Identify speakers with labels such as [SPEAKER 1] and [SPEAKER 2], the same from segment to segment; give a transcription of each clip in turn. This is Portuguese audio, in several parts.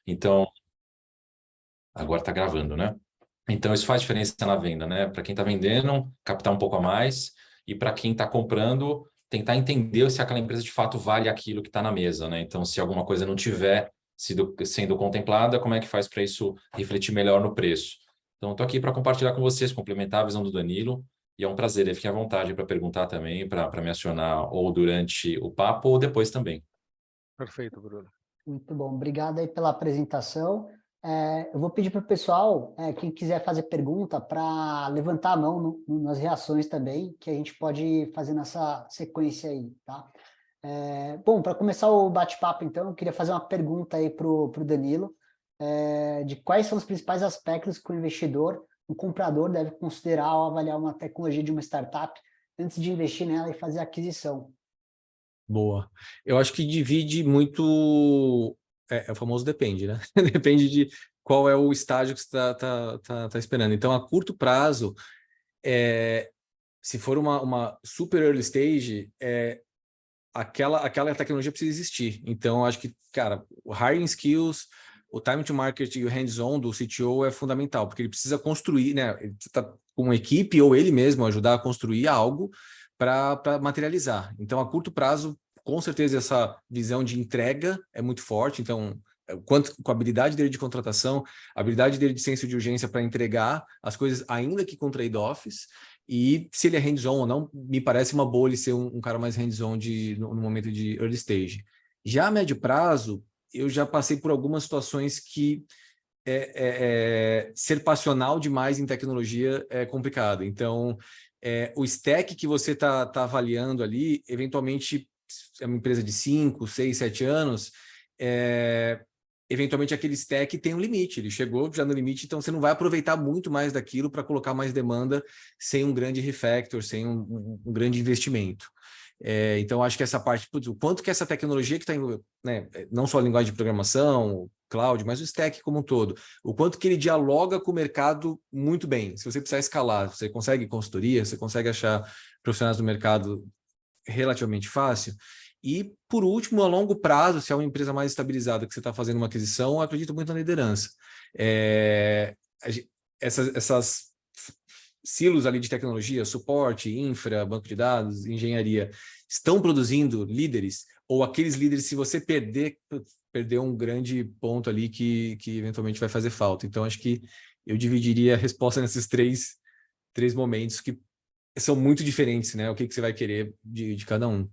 [SPEAKER 1] Então, agora está gravando, né? Então, isso faz diferença na venda, né? Para quem está vendendo, captar um pouco a mais, e para quem está comprando, tentar entender se aquela empresa de fato vale aquilo que está na mesa, né? Então, se alguma coisa não tiver sendo contemplada, como é que faz para isso refletir melhor no preço? Então, estou aqui para compartilhar com vocês, complementar a visão do Danilo, e é um prazer. Fiquem à vontade para perguntar também, para me acionar ou durante o papo ou depois também.
[SPEAKER 2] Perfeito, Bruno.
[SPEAKER 3] Muito bom, obrigado aí pela apresentação. Eu vou pedir para o pessoal, quem quiser fazer pergunta, para levantar a mão nas reações também, que a gente pode fazer nessa sequência aí, tá? Bom, para começar o bate-papo, então, eu queria fazer uma pergunta aí para o Danilo, de quais são os principais aspectos que o investidor, o comprador, deve considerar ao avaliar uma tecnologia de uma startup antes de investir nela e fazer a aquisição.
[SPEAKER 4] Boa. Eu acho que divide muito. O famoso depende, né? Depende de qual é o estágio que você tá esperando. Então, a curto prazo, se for uma super early stage, aquela tecnologia precisa existir. Então, acho que, cara, o hiring skills, o time to market e o hands-on do CTO é fundamental, porque ele precisa construir, né? Ele está com uma equipe ou ele mesmo ajudar a construir algo para materializar. Então, a curto prazo, com certeza, essa visão de entrega é muito forte. Então, quanto com a habilidade dele de contratação, a habilidade dele de senso de urgência para entregar as coisas, ainda que com trade-offs, e se ele é hands-on ou não, me parece uma boa ele ser um cara mais hands-on no momento de early stage. Já a médio prazo, eu já passei por algumas situações que ser passional demais em tecnologia é complicado. Então, o stack que você tá avaliando ali, eventualmente, é uma empresa de 5, 6, 7 anos, eventualmente aquele stack tem um limite, ele chegou já no limite, então você não vai aproveitar muito mais daquilo para colocar mais demanda sem um grande refactor, sem um grande investimento. Então, acho que essa parte, o quanto que essa tecnologia que está, né, não só a linguagem de programação, cloud, mas o stack como um todo, o quanto que ele dialoga com o mercado muito bem. Se você precisar escalar, você consegue consultoria, você consegue achar profissionais do mercado relativamente fácil. E, por último, a longo prazo, se é uma empresa mais estabilizada que você está fazendo uma aquisição, eu acredito muito na liderança. Essas silos ali de tecnologia, suporte, infra, banco de dados, engenharia, estão produzindo líderes, ou aqueles líderes, se você perdeu um grande ponto ali que eventualmente vai fazer falta. Então, acho que eu dividiria a resposta nesses três momentos que são muito diferentes, né? O que você vai querer de cada um.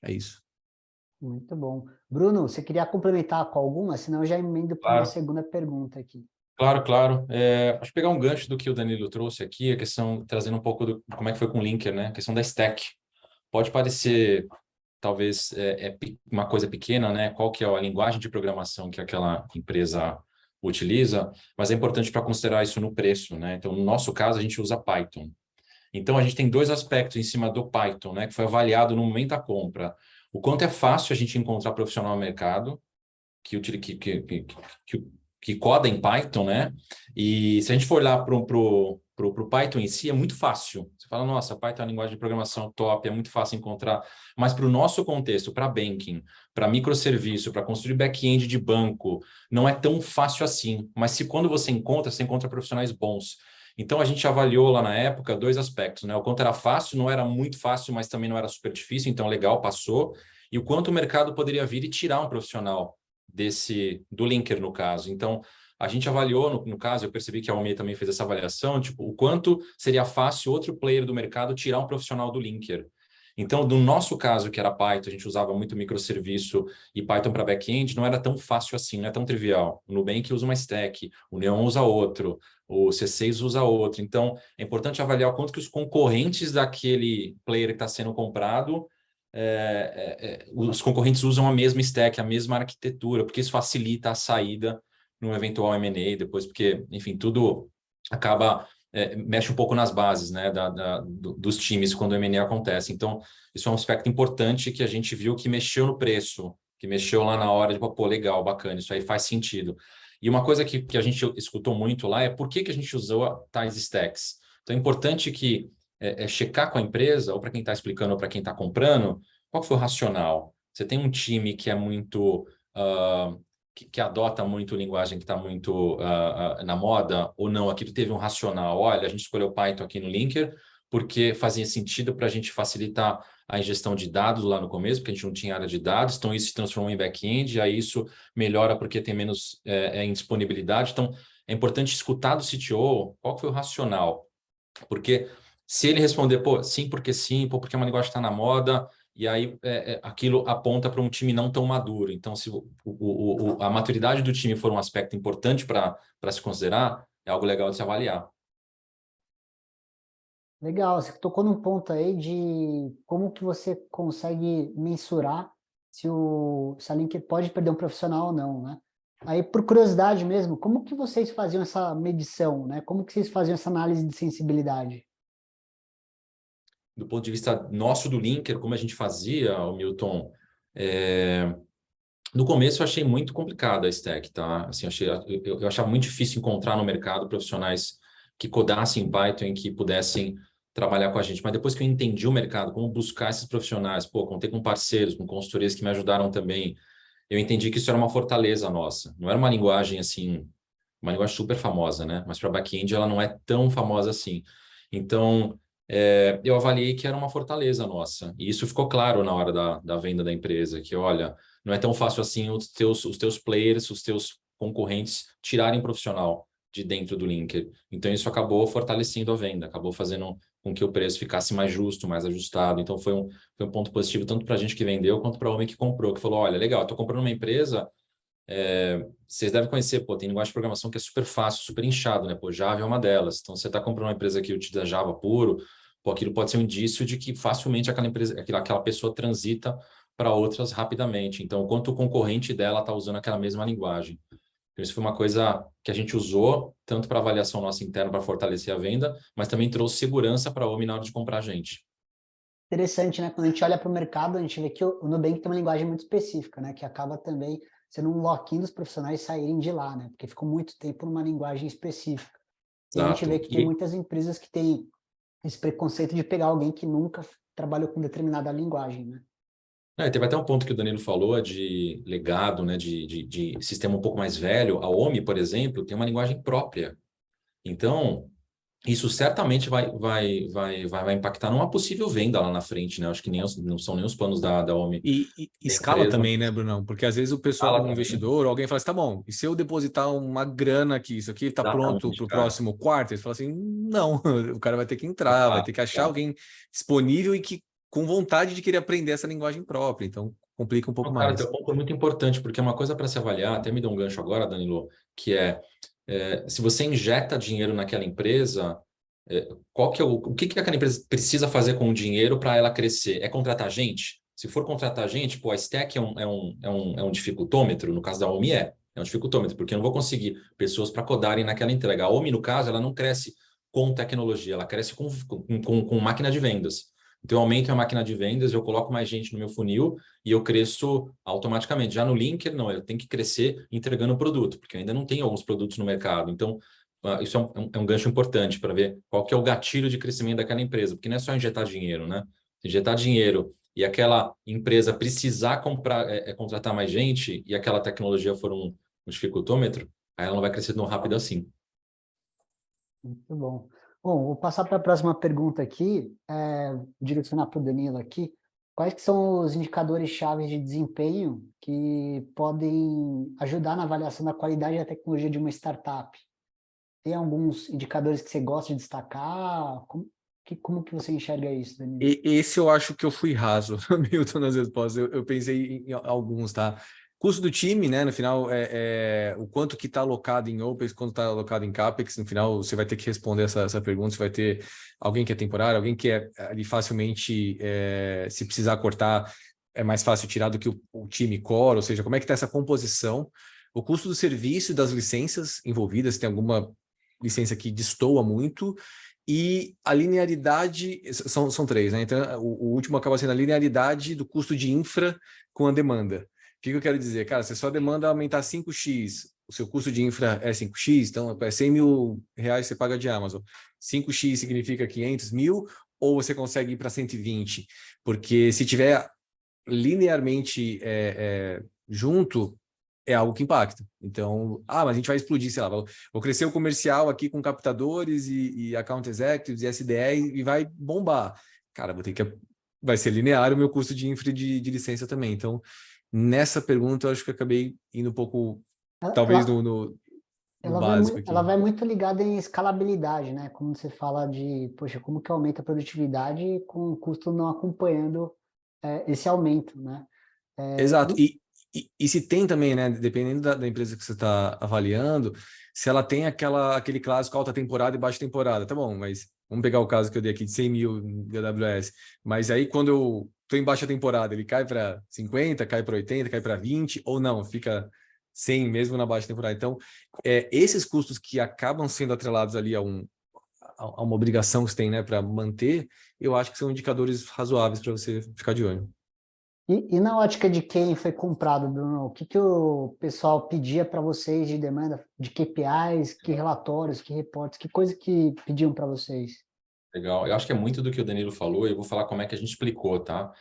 [SPEAKER 4] É isso.
[SPEAKER 3] Muito bom. Bruno, você queria complementar com alguma? Senão eu já emendo para uma segunda pergunta aqui.
[SPEAKER 1] Claro, claro. Acho que pegar um gancho do que o Danilo trouxe aqui, a questão, trazendo um pouco do como é que foi com o Linker, né? A questão da stack. Pode parecer, talvez, uma coisa pequena, né? Qual que é a linguagem de programação que aquela empresa utiliza, mas é importante para considerar isso no preço, né? Então, no nosso caso, a gente usa Python. Então, a gente tem dois aspectos em cima do Python, né? Que foi avaliado no momento da compra. O quanto é fácil a gente encontrar profissional no mercado que coda em Python, né? E se a gente for lá para o Python em si, é muito fácil. Você fala, nossa, Python é uma linguagem de programação top, é muito fácil encontrar. Mas para o nosso contexto, para banking, para microserviço, para construir back-end de banco, não é tão fácil assim. Mas se quando você encontra profissionais bons. Então, a gente avaliou lá na época dois aspectos, né? O quanto era fácil, não era muito fácil, mas também não era super difícil, então legal, passou. E o quanto o mercado poderia vir e tirar um profissional do Linker, no caso. Então, a gente avaliou, no caso, eu percebi que a Almeida também fez essa avaliação, tipo, o quanto seria fácil outro player do mercado tirar um profissional do Linker. Então, no nosso caso, que era Python, a gente usava muito microserviço e Python para back-end, não era tão fácil assim, não é tão trivial. O Nubank usa uma stack, o Neon usa outro, o C6 usa outro. Então, é importante avaliar o quanto que os concorrentes daquele player que está sendo comprado os concorrentes usam a mesma stack, a mesma arquitetura, porque isso facilita a saída num eventual M&A depois, porque, enfim, tudo acaba, mexe um pouco nas bases, né, dos times quando o M&A acontece. Então, isso é um aspecto importante que a gente viu que mexeu no preço, que mexeu lá na hora de, pô, legal, bacana, isso aí faz sentido. E uma coisa que a gente escutou muito lá é por que a gente usou tais stacks. Então, é importante que checar com a empresa, ou para quem está explicando, ou para quem está comprando, qual foi o racional? Você tem um time que é muito que adota muito linguagem que está muito na moda, ou não, aquilo teve um racional. Olha, a gente escolheu Python aqui no Linker porque fazia sentido para a gente facilitar a ingestão de dados lá no começo, porque a gente não tinha área de dados, então isso se transformou em back-end, aí isso melhora porque tem menos indisponibilidade. Então, é importante escutar do CTO qual foi o racional, porque se ele responder, pô, sim, pô, porque uma linguagem está na moda, e aí aquilo aponta para um time não tão maduro. Então, se a maturidade do time for um aspecto importante para se considerar, é algo legal de se avaliar.
[SPEAKER 3] Legal, você tocou num ponto aí de como que você consegue mensurar se a Linker pode perder um profissional ou não, né? Aí, por curiosidade mesmo, como que vocês faziam essa medição, né? Como que vocês faziam essa análise de sensibilidade?
[SPEAKER 1] Do ponto de vista nosso do Linker, como a gente fazia, o Milton, no começo eu achei muito complicado a stack, tá? Assim, eu achava muito difícil encontrar no mercado profissionais que codassem Python e que pudessem trabalhar com a gente. Mas depois que eu entendi o mercado, como buscar esses profissionais, pô, contei com parceiros, com consultorias que me ajudaram também, eu entendi que isso era uma fortaleza nossa. Não era uma linguagem assim, uma linguagem super famosa, né? Mas para back-end ela não é tão famosa assim. Então, eu avaliei que era uma fortaleza nossa. E isso ficou claro na hora da venda da empresa, que olha, não é tão fácil assim os teus players, os teus concorrentes tirarem profissional de dentro do Linker. Então, isso acabou fortalecendo a venda, acabou fazendo com que o preço ficasse mais justo, mais ajustado. Então, foi um ponto positivo tanto para a gente que vendeu, quanto para o homem que comprou, que falou, olha, legal, estou comprando uma empresa, vocês devem conhecer, pô, tem linguagem de programação que é super fácil, super inchado, né? Pô, Java é uma delas. Então, você está comprando uma empresa que utiliza Java puro, pô, aquilo pode ser um indício de que facilmente aquela pessoa transita para outras rapidamente. Então, quanto o concorrente dela está usando aquela mesma linguagem. Então, isso foi uma coisa que a gente usou tanto para avaliação nossa interna para fortalecer a venda, mas também trouxe segurança para a OMI na hora de comprar a gente.
[SPEAKER 3] Interessante, né? Quando a gente olha para o mercado, a gente vê que o Nubank tem uma linguagem muito específica, né? Que acaba também sendo um lock-in dos profissionais saírem de lá, né? Porque ficou muito tempo numa linguagem específica. E a gente vê
[SPEAKER 1] Exato.
[SPEAKER 3] que tem muitas empresas que têm esse preconceito de pegar alguém que nunca trabalhou com determinada linguagem, né?
[SPEAKER 1] Teve até um ponto que o Danilo falou de legado, né, de sistema um pouco mais velho. A OMI, por exemplo, tem uma linguagem própria. Então, isso certamente vai impactar numa possível venda lá na frente, né? Acho que não são nem os planos da OMI.
[SPEAKER 4] E escala
[SPEAKER 1] Empresa.
[SPEAKER 4] também, né, Brunão? Porque às vezes o pessoal,
[SPEAKER 1] Escala
[SPEAKER 4] um
[SPEAKER 1] também.
[SPEAKER 4] investidor, alguém fala assim, tá bom, e se eu depositar uma grana aqui, isso aqui está pronto para o próximo quarto? Eles falam assim, não, o cara vai ter que entrar, vai ter que achar alguém disponível e que com vontade de querer aprender essa linguagem própria. Então, complica um pouco mais.
[SPEAKER 1] Teu ponto é muito importante, porque é uma coisa para se avaliar, até me deu um gancho agora, Danilo, que se você injeta dinheiro naquela empresa, qual que é o que aquela empresa precisa fazer com o dinheiro para ela crescer? É contratar gente? Se for contratar gente, pô, a stack é um dificultômetro, no caso da OMI é um dificultômetro, porque eu não vou conseguir pessoas para codarem naquela entrega. A OMI, no caso, ela não cresce com tecnologia, ela cresce com máquina de vendas. Então, eu aumento a máquina de vendas, eu coloco mais gente no meu funil e eu cresço automaticamente. Já no Linker, não, eu tenho que crescer entregando produto, porque eu ainda não tenho alguns produtos no mercado. Então, isso é um gancho importante para ver qual que é o gatilho de crescimento daquela empresa, porque não é só injetar dinheiro, né? Injetar dinheiro e aquela empresa precisar contratar mais gente e aquela tecnologia for um dificultômetro, aí ela não vai crescer tão rápido assim.
[SPEAKER 3] Muito bom. Bom, vou passar para a próxima pergunta aqui, direcionar para o Danilo aqui. Quais que são os indicadores-chave de desempenho que podem ajudar na avaliação da qualidade da tecnologia de uma startup? Tem alguns indicadores que você gosta de destacar? Como que você enxerga isso, Danilo?
[SPEAKER 4] Esse eu acho que eu fui raso, Milton, nas respostas. Eu pensei em alguns, tá? Custo do time, né? No final, o quanto que está alocado em OPEX, quanto está alocado em CAPEX. No final, você vai ter que responder essa pergunta. Você vai ter alguém que é temporário, alguém que é ali facilmente, se precisar cortar, é mais fácil tirar do que o time core. Ou seja, como é que está essa composição? O custo do serviço e das licenças envolvidas. Tem alguma licença que destoa muito. E a linearidade, são três, né? Então, o último acaba sendo a linearidade do custo de infra com a demanda. O que eu quero dizer? Cara, você só demanda aumentar 5x, o seu custo de infra é 5x, então é 100 mil reais que você paga de Amazon. 5x significa 500 mil, ou você consegue ir para 120? Porque se tiver linearmente junto, é algo que impacta. Então, mas a gente vai explodir, sei lá, vou crescer o comercial aqui com captadores e account executives e SDR e vai bombar. Cara, vai ser linear o meu custo de infra de licença também. Então, nessa pergunta, eu acho que eu acabei indo um pouco, talvez,
[SPEAKER 3] Ela,
[SPEAKER 4] no
[SPEAKER 3] ela
[SPEAKER 4] básico
[SPEAKER 3] ela
[SPEAKER 4] aqui.
[SPEAKER 3] vai muito ligada em escalabilidade, né? Como você fala poxa, como que aumenta a produtividade com o custo não acompanhando esse aumento, né?
[SPEAKER 4] Exato. E se tem também, né, dependendo da empresa que você está avaliando, se ela tem aquele clássico alta temporada e baixa temporada, tá bom, mas vamos pegar o caso que eu dei aqui de 100 mil de AWS, mas aí quando eu estou em baixa temporada, ele cai para 50, cai para 80, cai para 20, ou não, fica 100 mesmo na baixa temporada. Então, esses custos que acabam sendo atrelados ali a uma obrigação que você tem, né, para manter, eu acho que são indicadores razoáveis para você ficar de olho.
[SPEAKER 3] E na ótica de quem foi comprado, Bruno, o que que o pessoal pedia para vocês de demanda, de KPIs, que relatórios, que reportes, que coisa que pediam para vocês?
[SPEAKER 1] Legal. Eu acho que é muito do que o Danilo falou, e eu vou falar como é que a gente explicou, tá?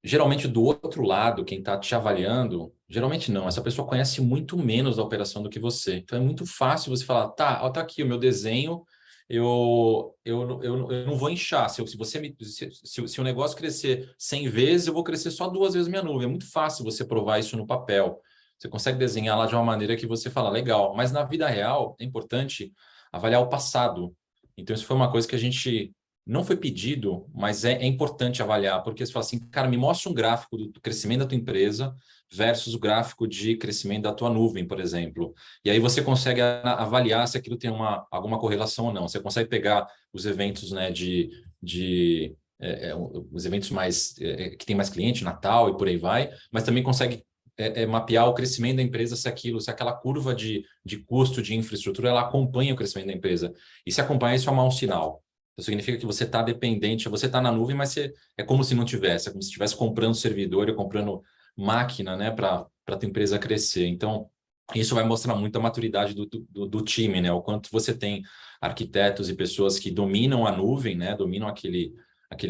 [SPEAKER 1] Geralmente, do outro lado, quem está te avaliando, geralmente não, essa pessoa conhece muito menos da operação do que você. Então, é muito fácil você falar, tá, ó, tá aqui o meu desenho, eu não vou inchar. Se o negócio crescer 100 vezes, eu vou crescer só 2 vezes minha nuvem. É muito fácil você provar isso no papel. Você consegue desenhar lá de uma maneira que você fala, legal. Mas na vida real, é importante avaliar o passado. Então, isso foi uma coisa que a gente não foi pedido, mas é importante avaliar, porque você fala assim, cara, me mostra um gráfico do crescimento da tua empresa versus o gráfico de crescimento da tua nuvem, por exemplo. E aí você consegue avaliar se aquilo tem alguma correlação ou não. Você consegue pegar os eventos, né, os eventos mais que tem mais cliente, Natal e por aí vai, mas também consegue mapear o crescimento da empresa, se aquela curva de custo de infraestrutura ela acompanha o crescimento da empresa. E se acompanhar, isso é um mau sinal. Então, significa que você está dependente, você está na nuvem, mas é como se não tivesse, é como se estivesse comprando servidor e comprando máquina, né, para a tua empresa crescer. Então, isso vai mostrar muito a maturidade do time, né, o quanto você tem arquitetos e pessoas que dominam a nuvem, né, dominam aquele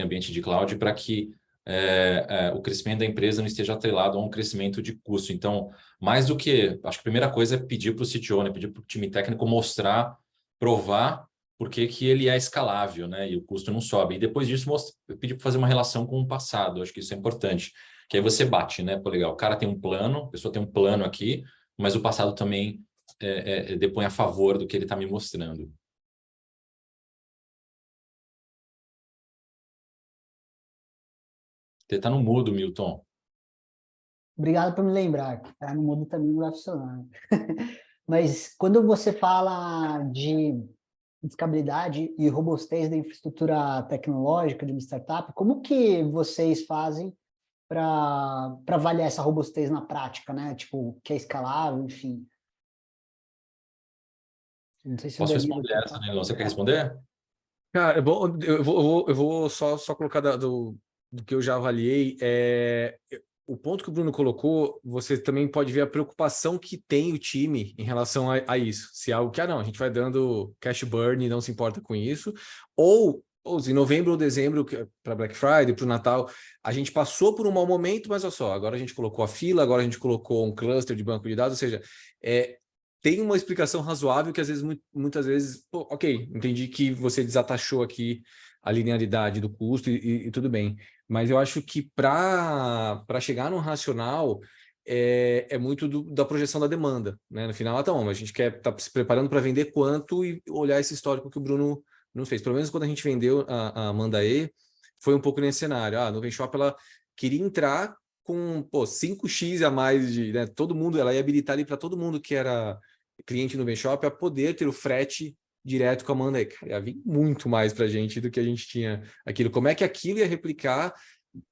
[SPEAKER 1] ambiente de cloud para que o crescimento da empresa não esteja atrelado a um crescimento de custo. Então, mais do que, acho que a primeira coisa é pedir para o CTO, né, pedir para o time técnico mostrar, provar porque que ele é escalável, né? E o custo não sobe. E depois disso, eu pedi para fazer uma relação com o passado. Acho que isso é importante. Que aí você bate, né? Pô, legal, o cara tem um plano, a pessoa tem um plano aqui, mas o passado também depõe a favor do que ele está me mostrando. Você está no mudo, Milton.
[SPEAKER 3] Obrigado por me lembrar, que tá no mundo também não vai funcionar. Mas quando você fala de escalabilidade e robustez da infraestrutura tecnológica de uma startup, como que vocês fazem para avaliar essa robustez na prática, né? Tipo, que é escalável, enfim. Não sei se o
[SPEAKER 1] Posso
[SPEAKER 3] Danilo
[SPEAKER 1] responder
[SPEAKER 3] aqui
[SPEAKER 1] essa,
[SPEAKER 3] tá.
[SPEAKER 1] né? Você quer responder?
[SPEAKER 4] Cara, eu vou só colocar do que eu já avaliei. O ponto que o Bruno colocou, você também pode ver a preocupação que tem o time em relação a isso. Se é algo que, não, a gente vai dando cash burn e não se importa com isso. Ou em novembro ou dezembro, para Black Friday, para o Natal, a gente passou por um mau momento, mas olha só, agora a gente colocou a fila, agora a gente colocou um cluster de banco de dados, ou seja, tem uma explicação razoável que às vezes, muitas vezes, pô, ok, entendi que você desatachou aqui a linearidade do custo e tudo bem. Mas eu acho que para chegar num racional é muito da projeção da demanda, né? No final, tá bom, a gente quer estar se preparando para vender quanto e olhar esse histórico que o Bruno não fez. Pelo menos quando a gente vendeu a Mandae, foi um pouco nesse cenário. A Nuvem Shop, ela queria entrar com 5x a mais né? Todo mundo, ela ia habilitar ali para todo mundo que era cliente no Shop a poder ter o frete direto com a Monday. Ia vir muito mais para a gente do que a gente tinha aquilo. Como é que aquilo ia replicar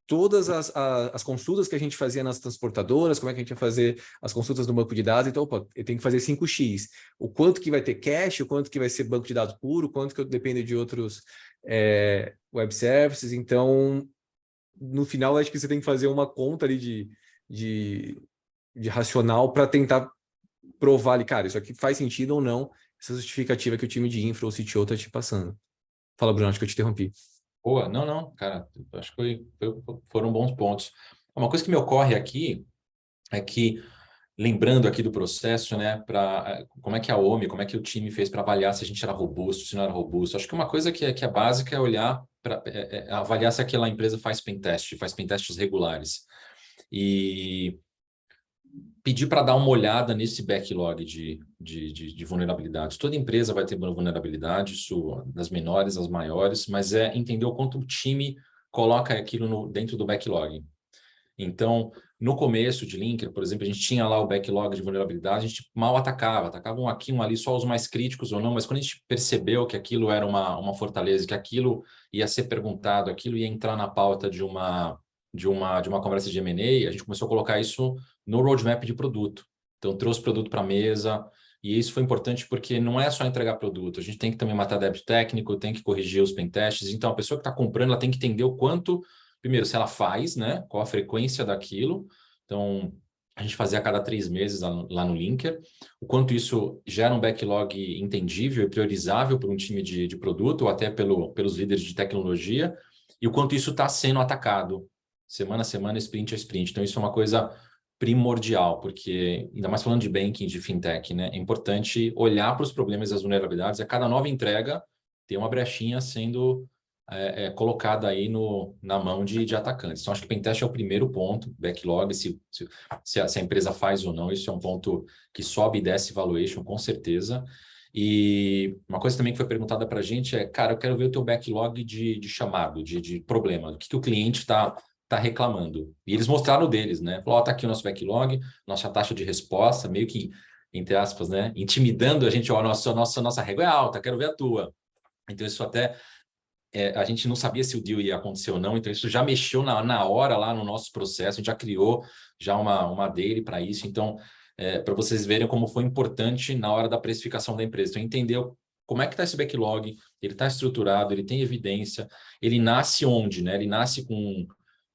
[SPEAKER 4] todas as consultas que a gente fazia nas transportadoras, como é que a gente ia fazer as consultas no banco de dados? Então, eu tenho que fazer 5x. O quanto que vai ter cache, o quanto que vai ser banco de dados puro, o quanto que eu dependo de outros web services. Então, no final, acho que você tem que fazer uma conta ali de racional para tentar provar ali, cara, isso aqui faz sentido ou não, essa justificativa que o time de infra ou CTO está te passando. Fala, Bruno, acho que eu te interrompi.
[SPEAKER 1] Boa, não, cara, acho que foram bons pontos. Uma coisa que me ocorre aqui é que, lembrando aqui do processo, né, como é que a OMI, como é que o time fez para avaliar se a gente era robusto, se não era robusto. Acho que uma coisa que é básica é olhar para avaliar se aquela empresa faz pentestes regulares. E pedir para dar uma olhada nesse backlog de vulnerabilidades. Toda empresa vai ter vulnerabilidade, isso das menores às maiores, mas é entender o quanto o time coloca aquilo dentro do backlog. Então, no começo de Linker, por exemplo, a gente tinha lá o backlog de vulnerabilidade, a gente mal atacava um aqui, um ali, só os mais críticos ou não, mas quando a gente percebeu que aquilo era uma fortaleza, que aquilo ia ser perguntado, aquilo ia entrar na pauta de uma conversa de M&A, a gente começou a colocar isso no roadmap de produto. Então, trouxe produto para a mesa, e isso foi importante porque não é só entregar produto, a gente tem que também matar débito técnico, tem que corrigir os pentestes. Então, a pessoa que está comprando, ela tem que entender o quanto, primeiro, se ela faz, né? Qual a frequência daquilo. Então, a gente fazia a cada 3 meses lá no Linker. O quanto isso gera um backlog entendível e priorizável para um time de produto, ou até pelos líderes de tecnologia, e o quanto isso está sendo atacado semana a semana, sprint a sprint. Então, isso é uma coisa primordial, porque, ainda mais falando de banking, de fintech, né? É importante olhar para os problemas e as vulnerabilidades. A cada nova entrega, tem uma brechinha sendo colocada aí na mão de atacantes. Então, acho que pentest é o primeiro ponto, backlog, se a empresa faz ou não, isso é um ponto que sobe e desce valuation, com certeza. E uma coisa também que foi perguntada para a gente é, cara, eu quero ver o teu backlog de chamado, de problema, o que o cliente está reclamando. E eles mostraram o deles, né? Falou, tá aqui o nosso backlog, nossa taxa de resposta, meio que, entre aspas, né? Intimidando a gente, ó, nossa régua é alta, quero ver a tua. Então, isso até... a gente não sabia se o deal ia acontecer ou não, então isso já mexeu na hora lá no nosso processo, a gente já criou já uma daily para isso. Então, para vocês verem como foi importante na hora da precificação da empresa. Então, entendeu como é que está esse backlog, ele está estruturado, ele tem evidência, ele nasce onde, né? Ele nasce com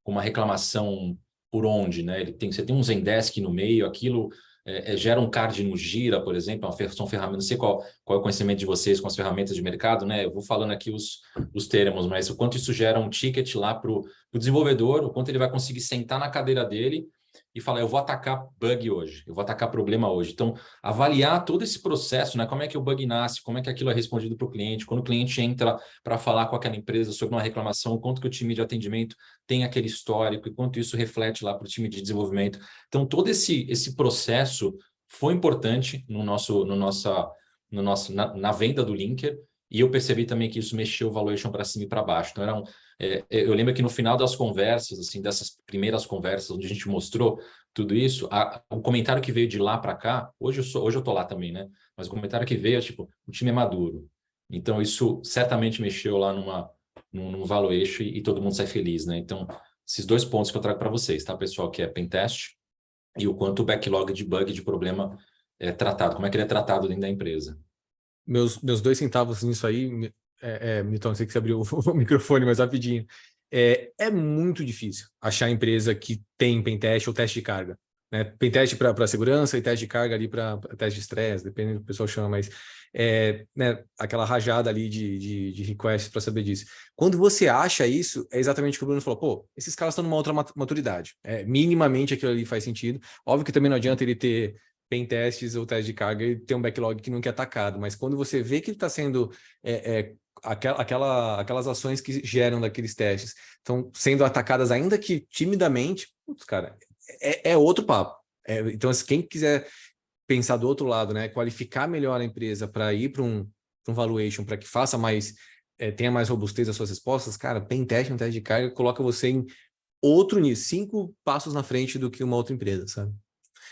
[SPEAKER 1] uma reclamação por onde, né? Você tem um Zendesk no meio, aquilo gera um card no Gira, por exemplo, são ferramentas, não sei qual é o conhecimento de vocês com as ferramentas de mercado, né? Eu vou falando aqui os termos, mas o quanto isso gera um ticket lá para o desenvolvedor, o quanto ele vai conseguir sentar na cadeira dele e falar, eu vou atacar bug hoje, eu vou atacar problema hoje. Então, avaliar todo esse processo, né? Como é que o bug nasce, como é que aquilo é respondido para o cliente, quando o cliente entra para falar com aquela empresa sobre uma reclamação, o quanto que o time de atendimento tem aquele histórico e quanto isso reflete lá para o time de desenvolvimento. Então, todo esse processo foi importante na venda do Linker, e eu percebi também que isso mexeu o valuation para cima e para baixo. Então, eu lembro que no final das conversas, assim, dessas primeiras conversas, onde a gente mostrou tudo isso, o comentário que veio de lá para cá, hoje eu tô lá também, né? Mas o comentário que veio é tipo, o time é maduro. Então, isso certamente mexeu lá num valuation e todo mundo sai feliz, né? Então, esses 2 pontos que eu trago para vocês, tá, pessoal? Que é pentest e o quanto o backlog de bug, de problema é tratado, como é que ele é tratado dentro da empresa.
[SPEAKER 4] Meus 2 centavos nisso aí, Milton, não sei que você abriu o microfone, mas rapidinho. É muito difícil achar empresa que tem pentest ou teste de carga. Né? Pentest para segurança e teste de carga ali para teste de estresse, depende do que o pessoal chama, mas né, aquela rajada ali de request para saber disso. Quando você acha isso, é exatamente o que o Bruno falou, pô, esses caras estão numa outra maturidade. Minimamente aquilo ali faz sentido. Óbvio que também não adianta ele ter pentests ou teste de carga e ter um backlog que nunca é atacado, mas quando você vê que ele está sendo aquelas ações que geram daqueles testes estão sendo atacadas ainda que timidamente, putz, cara, é outro papo. Então, quem quiser pensar do outro lado, né, qualificar melhor a empresa para ir para um valuation, para que faça mais, tenha mais robustez as suas respostas, cara, pentest, um teste de carga, coloca você em outro nível, 5 passos na frente do que uma outra empresa, sabe?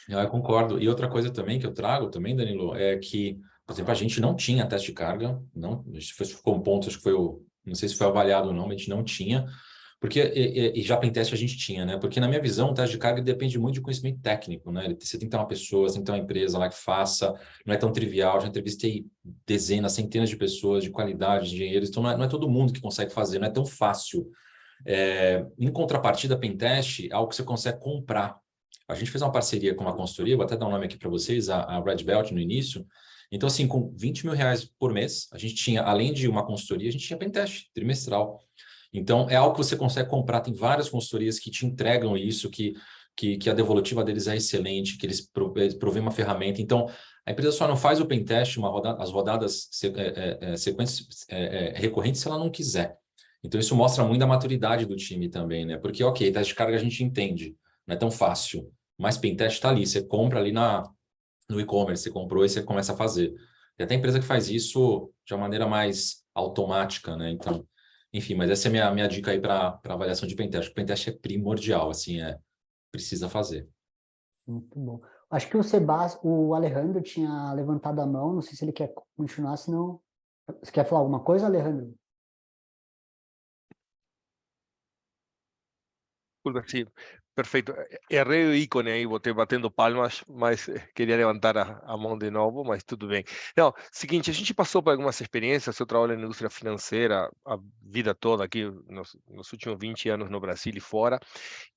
[SPEAKER 1] Eu concordo. E outra coisa também que eu trago também, Danilo, é que, por exemplo, a gente não tinha teste de carga, não, ficou um ponto, acho que não sei se foi avaliado ou não, mas a gente não tinha, porque, e já pentest a gente tinha, né? Porque na minha visão, o teste de carga depende muito de conhecimento técnico, né? Você tem que ter uma pessoa, você tem que ter uma empresa lá que faça, não é tão trivial, já entrevistei dezenas, centenas de pessoas de qualidade, de engenheiros, então não é todo mundo que consegue fazer, não é tão fácil. Em contrapartida, pentest é algo que você consegue comprar. A gente fez uma parceria com uma consultoria, vou até dar um nome aqui para vocês, a Red Belt no início. Então, assim, com R$20 mil por mês, a gente tinha, além de uma consultoria, a gente tinha pentest trimestral. Então, é algo que você consegue comprar. Tem várias consultorias que te entregam isso, que que a devolutiva deles é excelente, que eles provêm uma ferramenta. Então, a empresa só não faz o pentest, as rodadas sequências recorrentes, se ela não quiser. Então, isso mostra muito a maturidade do time também, né? Porque, ok, teste de carga a gente entende, não é tão fácil, mas pentest está ali, você compra ali no e-commerce, você comprou e você começa a fazer. Tem até empresa que faz isso de uma maneira mais automática, né? Então, enfim, mas essa é a minha dica aí para avaliação de pentest. O pentest é primordial, assim, precisa fazer.
[SPEAKER 3] Muito bom. Acho que o Alejandro tinha levantado a mão, não sei se ele quer continuar, senão... Você quer falar alguma coisa, Alejandro?
[SPEAKER 2] Disculpa, sí, perfeito. Errei o ícone aí, botei batendo palmas, mas queria levantar a mão de novo, mas tudo bem. Não, seguinte, a gente passou por algumas experiências, eu trabalho na indústria financeira a vida toda aqui, nos últimos 20 anos no Brasil e fora,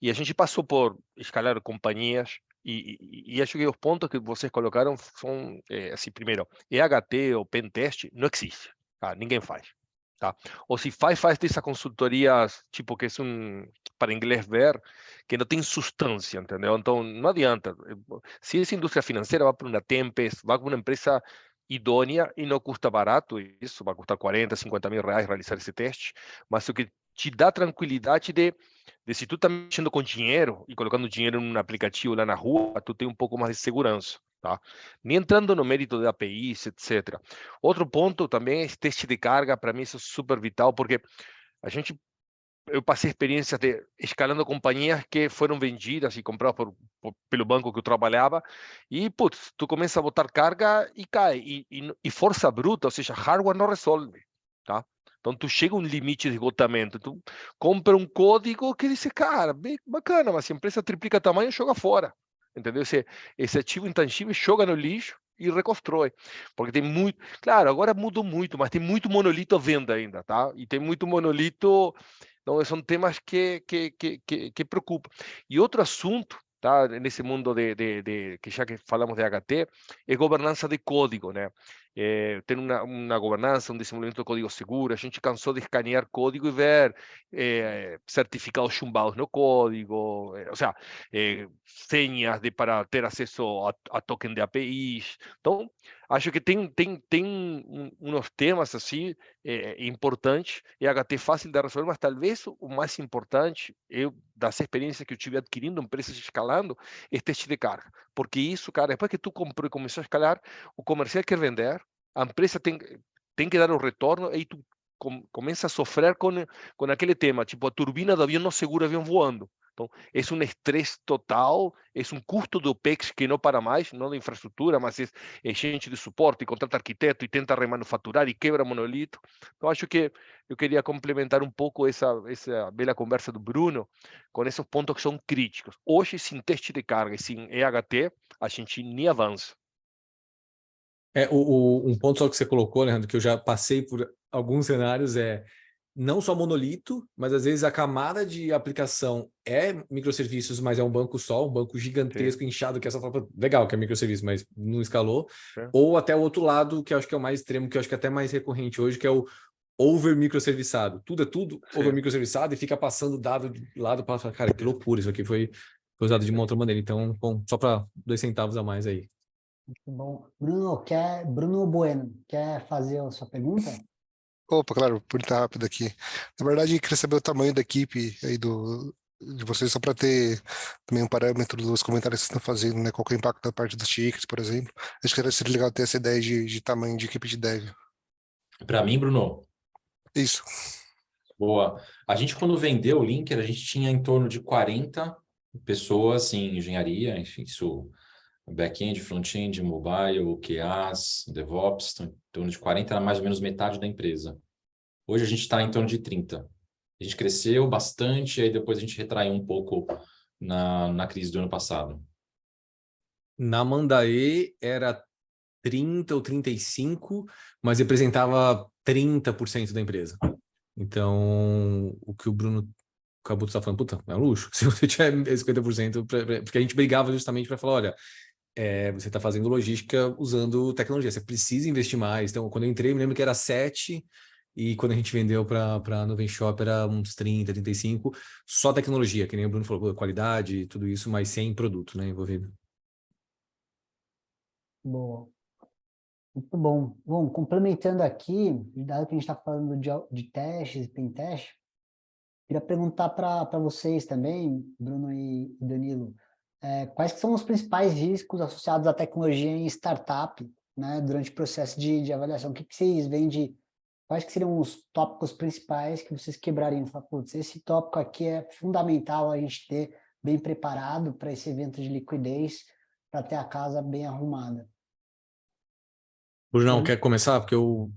[SPEAKER 2] e a gente passou por escalar companhias, e acho que os pontos que vocês colocaram são, assim, primeiro, EHT ou Pentest não existe, tá? Ninguém faz. Tá? Ou se faz dessa consultoria, tipo, que é para inglês ver, que não tem substância, entendeu? Então, não adianta. Se essa indústria financeira vai para uma Tempest, vai para uma empresa idônea e não custa barato, isso vai custar 40, 50 mil reais realizar esse teste, mas o que te dá tranquilidade de se tu está mexendo com dinheiro e colocando dinheiro num aplicativo lá na rua, tu tem um pouco mais de segurança. Tá? Nem entrando no mérito de APIs, etc. Outro ponto também é teste de carga, para mim isso é super vital, porque eu passei experiências de escalando companhias que foram vendidas e compradas pelo banco que eu trabalhava, e putz, tu começa a botar carga e cai, e força bruta, ou seja, hardware não resolve, tá? Então tu chega a um limite de esgotamento, tu compra um código que diz, cara, bem bacana, mas se a empresa triplica tamanho, joga fora. Entendeu? Esse ativo intangível joga no lixo e reconstrói. Porque tem muito. Claro, agora mudou muito, mas tem muito monolito à venda ainda, tá? E tem muito monolito. Então, são temas que preocupam. E outro assunto, tá? Nesse mundo que já que falamos de HT, é governança de código, né? Ter uma governança, um desenvolvimento de código seguro. A gente cansou de escanear código e ver certificados chumbados no código, ou seja, senhas para ter acesso a token de APIs. Então, acho que tem uns temas assim importantes, e HT fácil de resolver, mas talvez o mais importante, das experiências que eu tive adquirindo empresas escalando, é teste de carga. Porque isso, cara, depois que tu comprou e começou a escalar, o comercial quer vender, a empresa tem que dar o retorno, e tu começa a sofrer com aquele tema, tipo a turbina do avião não segura o avião voando. Então, é um estresse total, é um custo do OPEX que não para mais, não da infraestrutura, mas é gente de suporte, contrata arquiteto e tenta remanufaturar e quebra monolito. Então, acho que eu queria complementar um pouco essa bela conversa do Bruno com esses pontos que são críticos. Hoje, sem teste de carga e sem EHT, a gente nem avança.
[SPEAKER 4] Um ponto só que você colocou, Leandro, que eu já passei por alguns cenários, não só monolito, mas às vezes a camada de aplicação é microserviços, mas é um banco só, um banco gigantesco, inchado, que é só fala, legal que é microserviço, mas não escalou. Ou até o outro lado, que eu acho que é o mais extremo, que eu acho que é até mais recorrente hoje, que é o over microserviçado. Tudo é tudo over microserviçado e fica passando dado de lado para falar, cara, que loucura, isso aqui foi usado de uma outra maneira. Então, bom, só para 2 centavos a mais aí.
[SPEAKER 3] Muito bom. Bruno Bueno, quer fazer a sua pergunta?
[SPEAKER 5] Opa, claro, por estar rápido aqui. Na verdade, eu queria saber o tamanho da equipe aí de vocês, só para ter também um parâmetro dos comentários que vocês estão fazendo, né? Qual que é o impacto da parte dos tickets, por exemplo. Acho que seria legal ter essa ideia de tamanho de equipe de dev.
[SPEAKER 1] Para mim, Bruno,
[SPEAKER 5] Isso.
[SPEAKER 1] boa. A gente, quando vendeu o Linker, a gente tinha em torno de 40 pessoas em engenharia, enfim, isso, back-end, front-end, mobile, QAs, DevOps, então, em torno de 40, era mais ou menos metade da empresa. Hoje a gente está em torno de 30. A gente cresceu bastante, aí depois a gente retraiu um pouco na crise do ano passado.
[SPEAKER 4] Na Mandae era 30 ou 35, mas representava 30% da empresa. Então, o que o Bruno Cabuto está falando, puta, é um luxo. Se você tiver 50%, porque a gente brigava justamente para falar, olha, você está fazendo logística usando tecnologia, você precisa investir mais. Então, quando eu entrei, eu me lembro que era 7, e quando a gente vendeu para a Nuvem Shop era uns 30, 35, só tecnologia, que nem o Bruno falou, qualidade, tudo isso, mas sem produto, né, envolvido.
[SPEAKER 3] Boa. Muito bom. Bom, complementando aqui, dado que a gente está falando de testes e pentest, queria perguntar para vocês também, Bruno e Danilo, quais que são os principais riscos associados à tecnologia em startup, né, durante o processo de avaliação? O que vocês veem quais que seriam os tópicos principais que vocês quebrariam? Fala, putz, esse tópico aqui é fundamental a gente ter bem preparado para esse evento de liquidez, para ter a casa bem arrumada.
[SPEAKER 4] Brunão, quer começar? Porque eu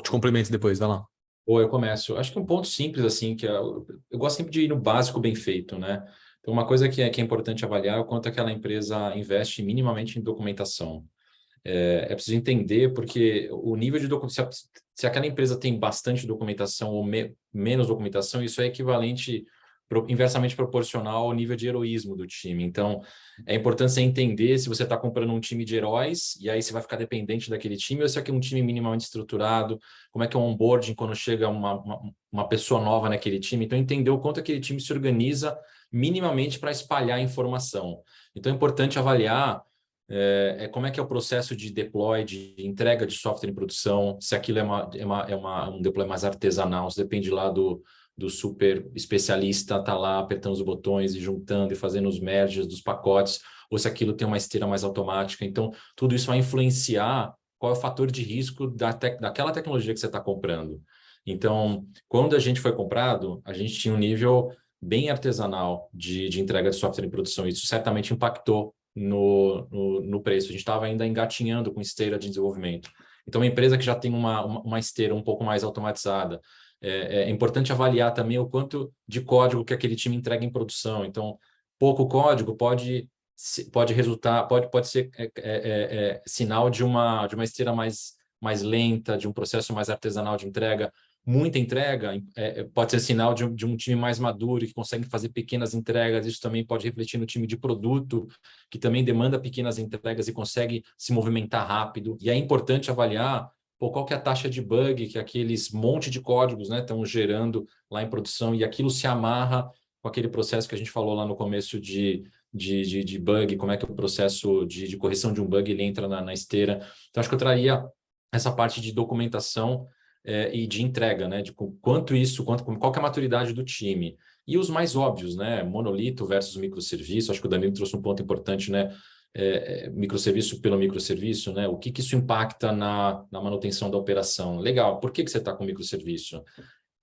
[SPEAKER 4] te complemento depois, vai lá.
[SPEAKER 1] Ou eu começo. Acho que um ponto simples, assim, eu gosto sempre de ir no básico bem feito, né? Então, uma coisa que é importante avaliar é o quanto aquela empresa investe minimamente em documentação. É preciso entender, porque o nível de documentação, se aquela empresa tem bastante documentação ou menos documentação, isso é equivalente, inversamente proporcional ao nível de heroísmo do time. Então, é importante você entender se você está comprando um time de heróis, e aí você vai ficar dependente daquele time, ou se é um time minimamente estruturado, como é que é o onboarding quando chega uma pessoa nova naquele time. Então, entender o quanto aquele time se organiza minimamente para espalhar informação. Então, é importante avaliar como é que é o processo de deploy, de entrega de software em produção, se aquilo um deploy mais artesanal, se depende lá do super especialista, tá lá apertando os botões e juntando e fazendo os merges dos pacotes, ou se aquilo tem uma esteira mais automática. Então, tudo isso vai influenciar qual é o fator de risco daquela tecnologia que você está comprando. Então, quando a gente foi comprado, a gente tinha um nível bem artesanal de entrega de software em produção. Isso certamente impactou no preço. A gente estava ainda engatinhando com esteira de desenvolvimento. Então, uma empresa que já tem uma esteira um pouco mais automatizada, é importante avaliar também o quanto de código que aquele time entrega em produção. Então, pouco código pode resultar, pode ser sinal de uma esteira mais lenta, de um processo mais artesanal de entrega. Muita entrega pode ser sinal de um time mais maduro que consegue fazer pequenas entregas. Isso também pode refletir no time de produto, que também demanda pequenas entregas e consegue se movimentar rápido. E é importante avaliar qual que é a taxa de bug que aqueles monte de códigos, né, estão gerando lá em produção, e aquilo se amarra com aquele processo que a gente falou lá no começo de bug, como é que é o processo de correção de um bug ele entra na esteira. Então, acho que eu traria essa parte de documentação e de entrega, né? De qual que é a maturidade do time. E os mais óbvios, né? Monolito versus microserviço. Acho que o Danilo trouxe um ponto importante, né? Microserviço pelo microserviço, né? O que isso impacta na manutenção da operação? Legal, por que você está com microserviço?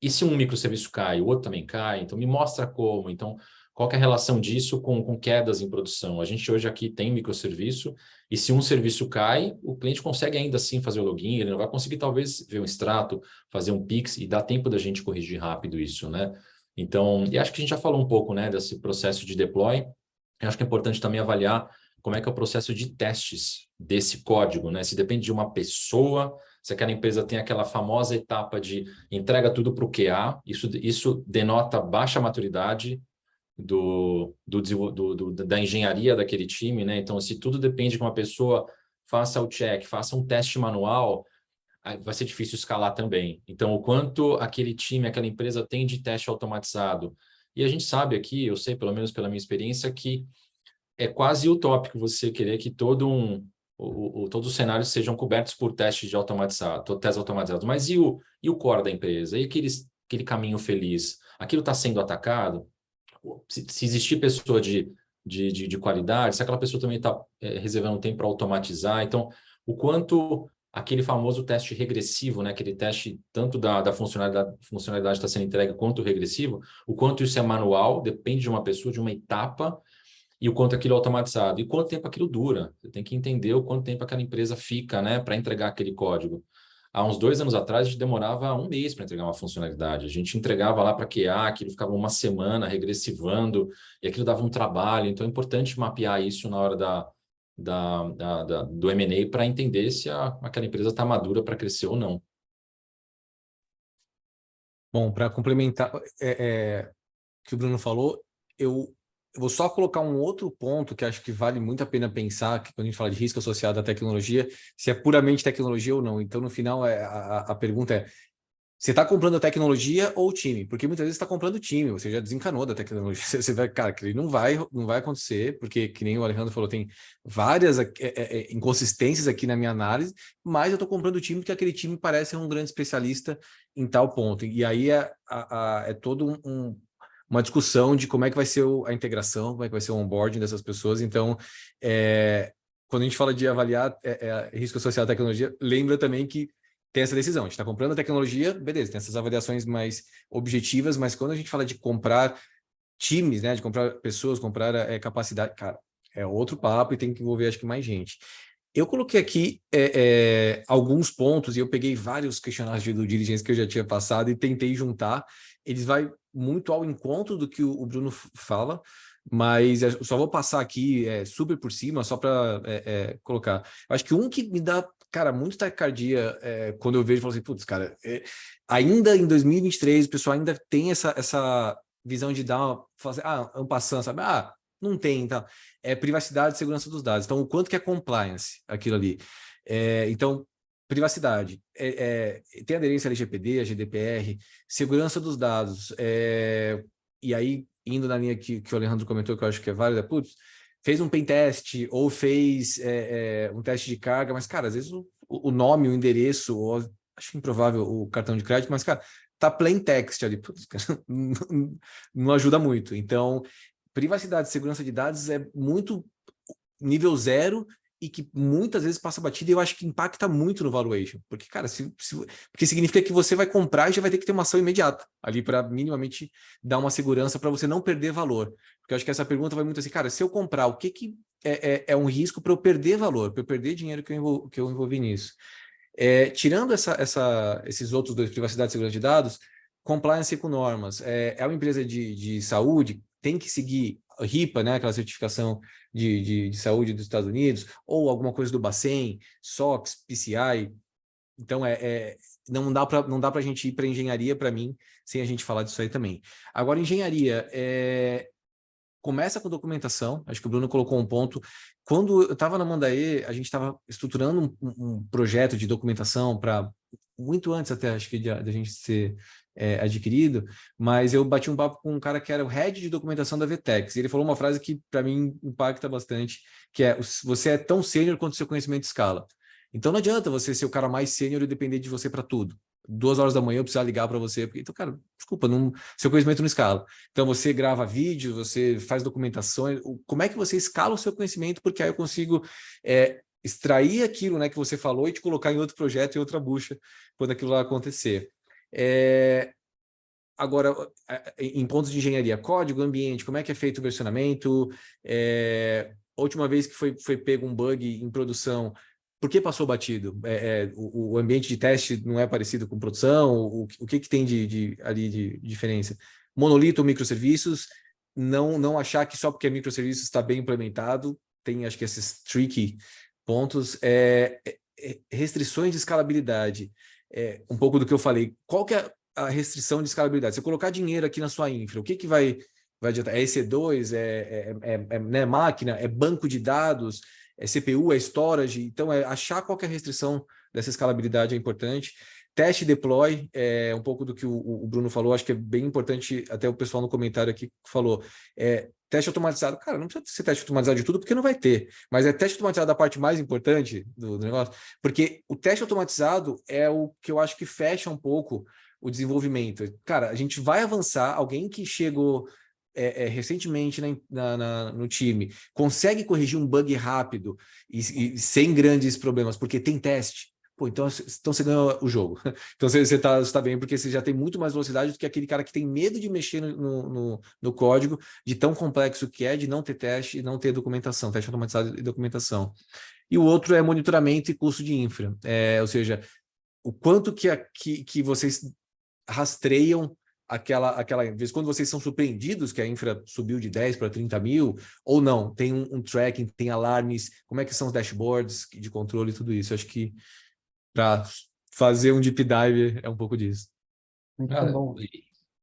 [SPEAKER 1] E se um microserviço cai, o outro também cai? Então, me mostra como. Então, qual que é a relação disso com quedas em produção? A gente hoje aqui tem microserviço, e se um serviço cai, o cliente consegue ainda assim fazer o login, ele não vai conseguir talvez ver um extrato, fazer um Pix, e dá tempo da gente corrigir rápido isso, né? Então, e acho que a gente já falou um pouco, né, desse processo de deploy. Eu acho que é importante também avaliar como é que é o processo de testes desse código, né? Se depende de uma pessoa, se aquela empresa tem aquela famosa etapa de entrega tudo para o QA, isso denota baixa maturidade da engenharia daquele time, né? Então, se tudo depende que uma pessoa faça o check, faça um teste manual, vai ser difícil escalar também. Então, o quanto aquele time, aquela empresa tem de teste automatizado. E a gente sabe aqui, eu sei, pelo menos pela minha experiência, que é quase utópico você querer que todos os cenários sejam cobertos por testes automatizados. Mas e o core da empresa? E aquele caminho feliz? Aquilo está sendo atacado? Se existir pessoa de qualidade, se aquela pessoa também está reservando tempo para automatizar. Então, o quanto aquele famoso teste regressivo, né, aquele teste tanto da funcionalidade está sendo entregue quanto o regressivo, o quanto isso é manual, depende de uma pessoa, de uma etapa, e o quanto aquilo é automatizado. E quanto tempo aquilo dura. Você tem que entender o quanto tempo aquela empresa fica, né, para entregar aquele código. Há uns 2 anos atrás, a gente demorava 1 mês para entregar uma funcionalidade. A gente entregava lá para QA, aquilo ficava uma semana regressivando, e aquilo dava um trabalho. Então, é importante mapear isso na hora do M&A para entender se aquela empresa está madura para crescer ou não.
[SPEAKER 4] Bom, para complementar o que o Bruno falou, eu vou só colocar um outro ponto que acho que vale muito a pena pensar, que quando a gente fala de risco associado à tecnologia, se é puramente tecnologia ou não. Então, no final, a pergunta é: Você está comprando a tecnologia ou o time? Porque muitas vezes você está comprando o time, você já desencanou da tecnologia. Você vai, cara, que não vai acontecer, porque, que nem o Alejandro falou, tem várias inconsistências aqui na minha análise, mas eu estou comprando o time porque aquele time parece ser um grande especialista em tal ponto. E aí é todo uma discussão de como é que vai ser a integração, como é que vai ser o onboarding dessas pessoas. Então, quando a gente fala de avaliar risco associado à tecnologia, lembra também que tem essa decisão. A gente está comprando a tecnologia, beleza, tem essas avaliações mais objetivas, mas quando a gente fala de comprar times, né, de comprar pessoas, comprar capacidade, cara, é outro papo e tem que envolver, acho que, mais gente. Eu coloquei aqui alguns pontos e eu peguei vários questionários de due diligence que eu já tinha passado e tentei juntar. Eles vai muito ao encontro do que o Bruno fala, mas eu só vou passar aqui super por cima, só para colocar. Eu acho que um que me dá, cara, muito taquicardia quando eu vejo e falo assim, putz, cara, ainda em 2023 o pessoal ainda tem essa visão de fazer, um passando, sabe? Não tem, tá? Privacidade e segurança dos dados. Então, o quanto que é compliance aquilo ali? Então, privacidade, tem aderência à LGPD, a GDPR, segurança dos dados, e aí, indo na linha que o Alejandro comentou, que eu acho que é válida, putz, fez um pen test ou fez um teste de carga, mas, cara, às vezes o nome, o endereço, ou, acho improvável o cartão de crédito, mas, cara, tá plain text ali, putz, cara, não ajuda muito. Então, privacidade e segurança de dados é muito nível 0 e que muitas vezes passa batida e eu acho que impacta muito no valuation. Porque, cara, porque significa que você vai comprar e já vai ter que ter uma ação imediata ali para minimamente dar uma segurança para você não perder valor. Porque eu acho que essa pergunta vai muito assim, cara, se eu comprar, o que é um risco para eu perder valor, para eu perder dinheiro que eu envolvi nisso? Tirando esses outros dois, privacidade e segurança de dados, compliance com normas. É uma empresa de saúde, tem que seguir a HIPAA, né, aquela certificação de saúde dos Estados Unidos, ou alguma coisa do Bacen, SOX, PCI. Então, não dá para a gente ir para engenharia, para mim, sem a gente falar disso aí também. Agora, engenharia, começa com documentação, acho que o Bruno colocou um ponto. Quando eu estava na Mondaê, a gente estava estruturando um projeto de documentação para, muito antes até, acho que da gente ser adquirido, mas eu bati um papo com um cara que era o head de documentação da Vtex, e ele falou uma frase que para mim impacta bastante, que é, você é tão sênior quanto seu conhecimento escala. Então não adianta você ser o cara mais sênior e depender de você para tudo. 2 horas da manhã eu precisar ligar para você, porque, então, cara, desculpa, seu conhecimento não escala. Então você grava vídeo, você faz documentações, como é que você escala o seu conhecimento, porque aí eu consigo extrair aquilo, né, que você falou e te colocar em outro projeto, em outra bucha, quando aquilo lá acontecer. Agora, em pontos de engenharia, código, ambiente, como é que é feito o versionamento? A última vez que foi pego um bug em produção, por que passou batido? O ambiente de teste não é parecido com produção? O que tem ali de diferença? Monolito ou microserviços? Não achar que só porque é microserviços está bem implementado, tem acho que esses tricky pontos. Restrições de escalabilidade, um pouco do que eu falei. Qual que é a restrição de escalabilidade? Se eu colocar dinheiro aqui na sua infra, o que vai adiantar? É EC2, né, máquina, é banco de dados, é CPU, é storage. Então, achar qual que é a restrição dessa escalabilidade é importante. Teste deploy, um pouco do que o Bruno falou, acho que é bem importante, até o pessoal no comentário aqui falou, teste automatizado. Cara, não precisa ser teste automatizado de tudo, porque não vai ter, mas é teste automatizado da parte mais importante do negócio, porque o teste automatizado é o que eu acho que fecha um pouco o desenvolvimento. Cara, a gente vai avançar, alguém que chegou recentemente no time, consegue corrigir um bug rápido e sem grandes problemas, porque tem teste. Pô, então você ganhou o jogo. Então você tá bem, porque você já tem muito mais velocidade do que aquele cara que tem medo de mexer no código, de tão complexo que é, de não ter teste e não ter documentação, teste automatizado e documentação. E o outro é monitoramento e custo de infra. Ou seja, o quanto que vocês rastreiam aquela vez, quando vocês são surpreendidos que a infra subiu de 10 para 30 mil, ou não, tem um tracking, tem alarmes, como é que são os dashboards de controle e tudo isso. Acho que para fazer um deep dive é um pouco disso.
[SPEAKER 3] Muito bom.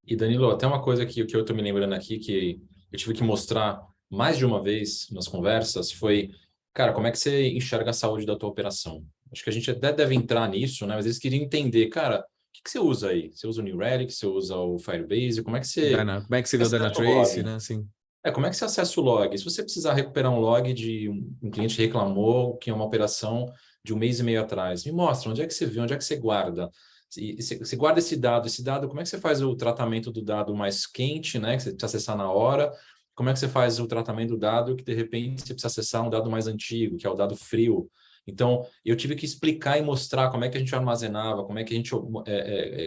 [SPEAKER 1] E Danilo, até uma coisa que eu estou me lembrando aqui, que eu tive que mostrar mais de uma vez nas conversas, foi, cara, como é que você enxerga a saúde da tua operação? Acho que a gente até deve entrar nisso, né? Mas eles queriam entender, cara, que você usa aí? Você usa o New Relic, você usa o Firebase? Como é que você
[SPEAKER 4] Como é que você vê o
[SPEAKER 1] acessa o
[SPEAKER 4] Dynatrace,
[SPEAKER 1] log?
[SPEAKER 4] né? Assim.
[SPEAKER 1] Como é que você acessa o log? Se você precisar recuperar um log de um cliente reclamou que é uma operação de 1 mês e meio atrás, me mostra onde é que você vê, onde é que você guarda. Você guarda esse dado, como é que você faz o tratamento do dado mais quente, né? Que você precisa acessar na hora? Como é que você faz o tratamento do dado que, de repente, você precisa acessar um dado mais antigo, que é o dado frio? Então, eu tive que explicar e mostrar como é que a gente armazenava, como é que a gente,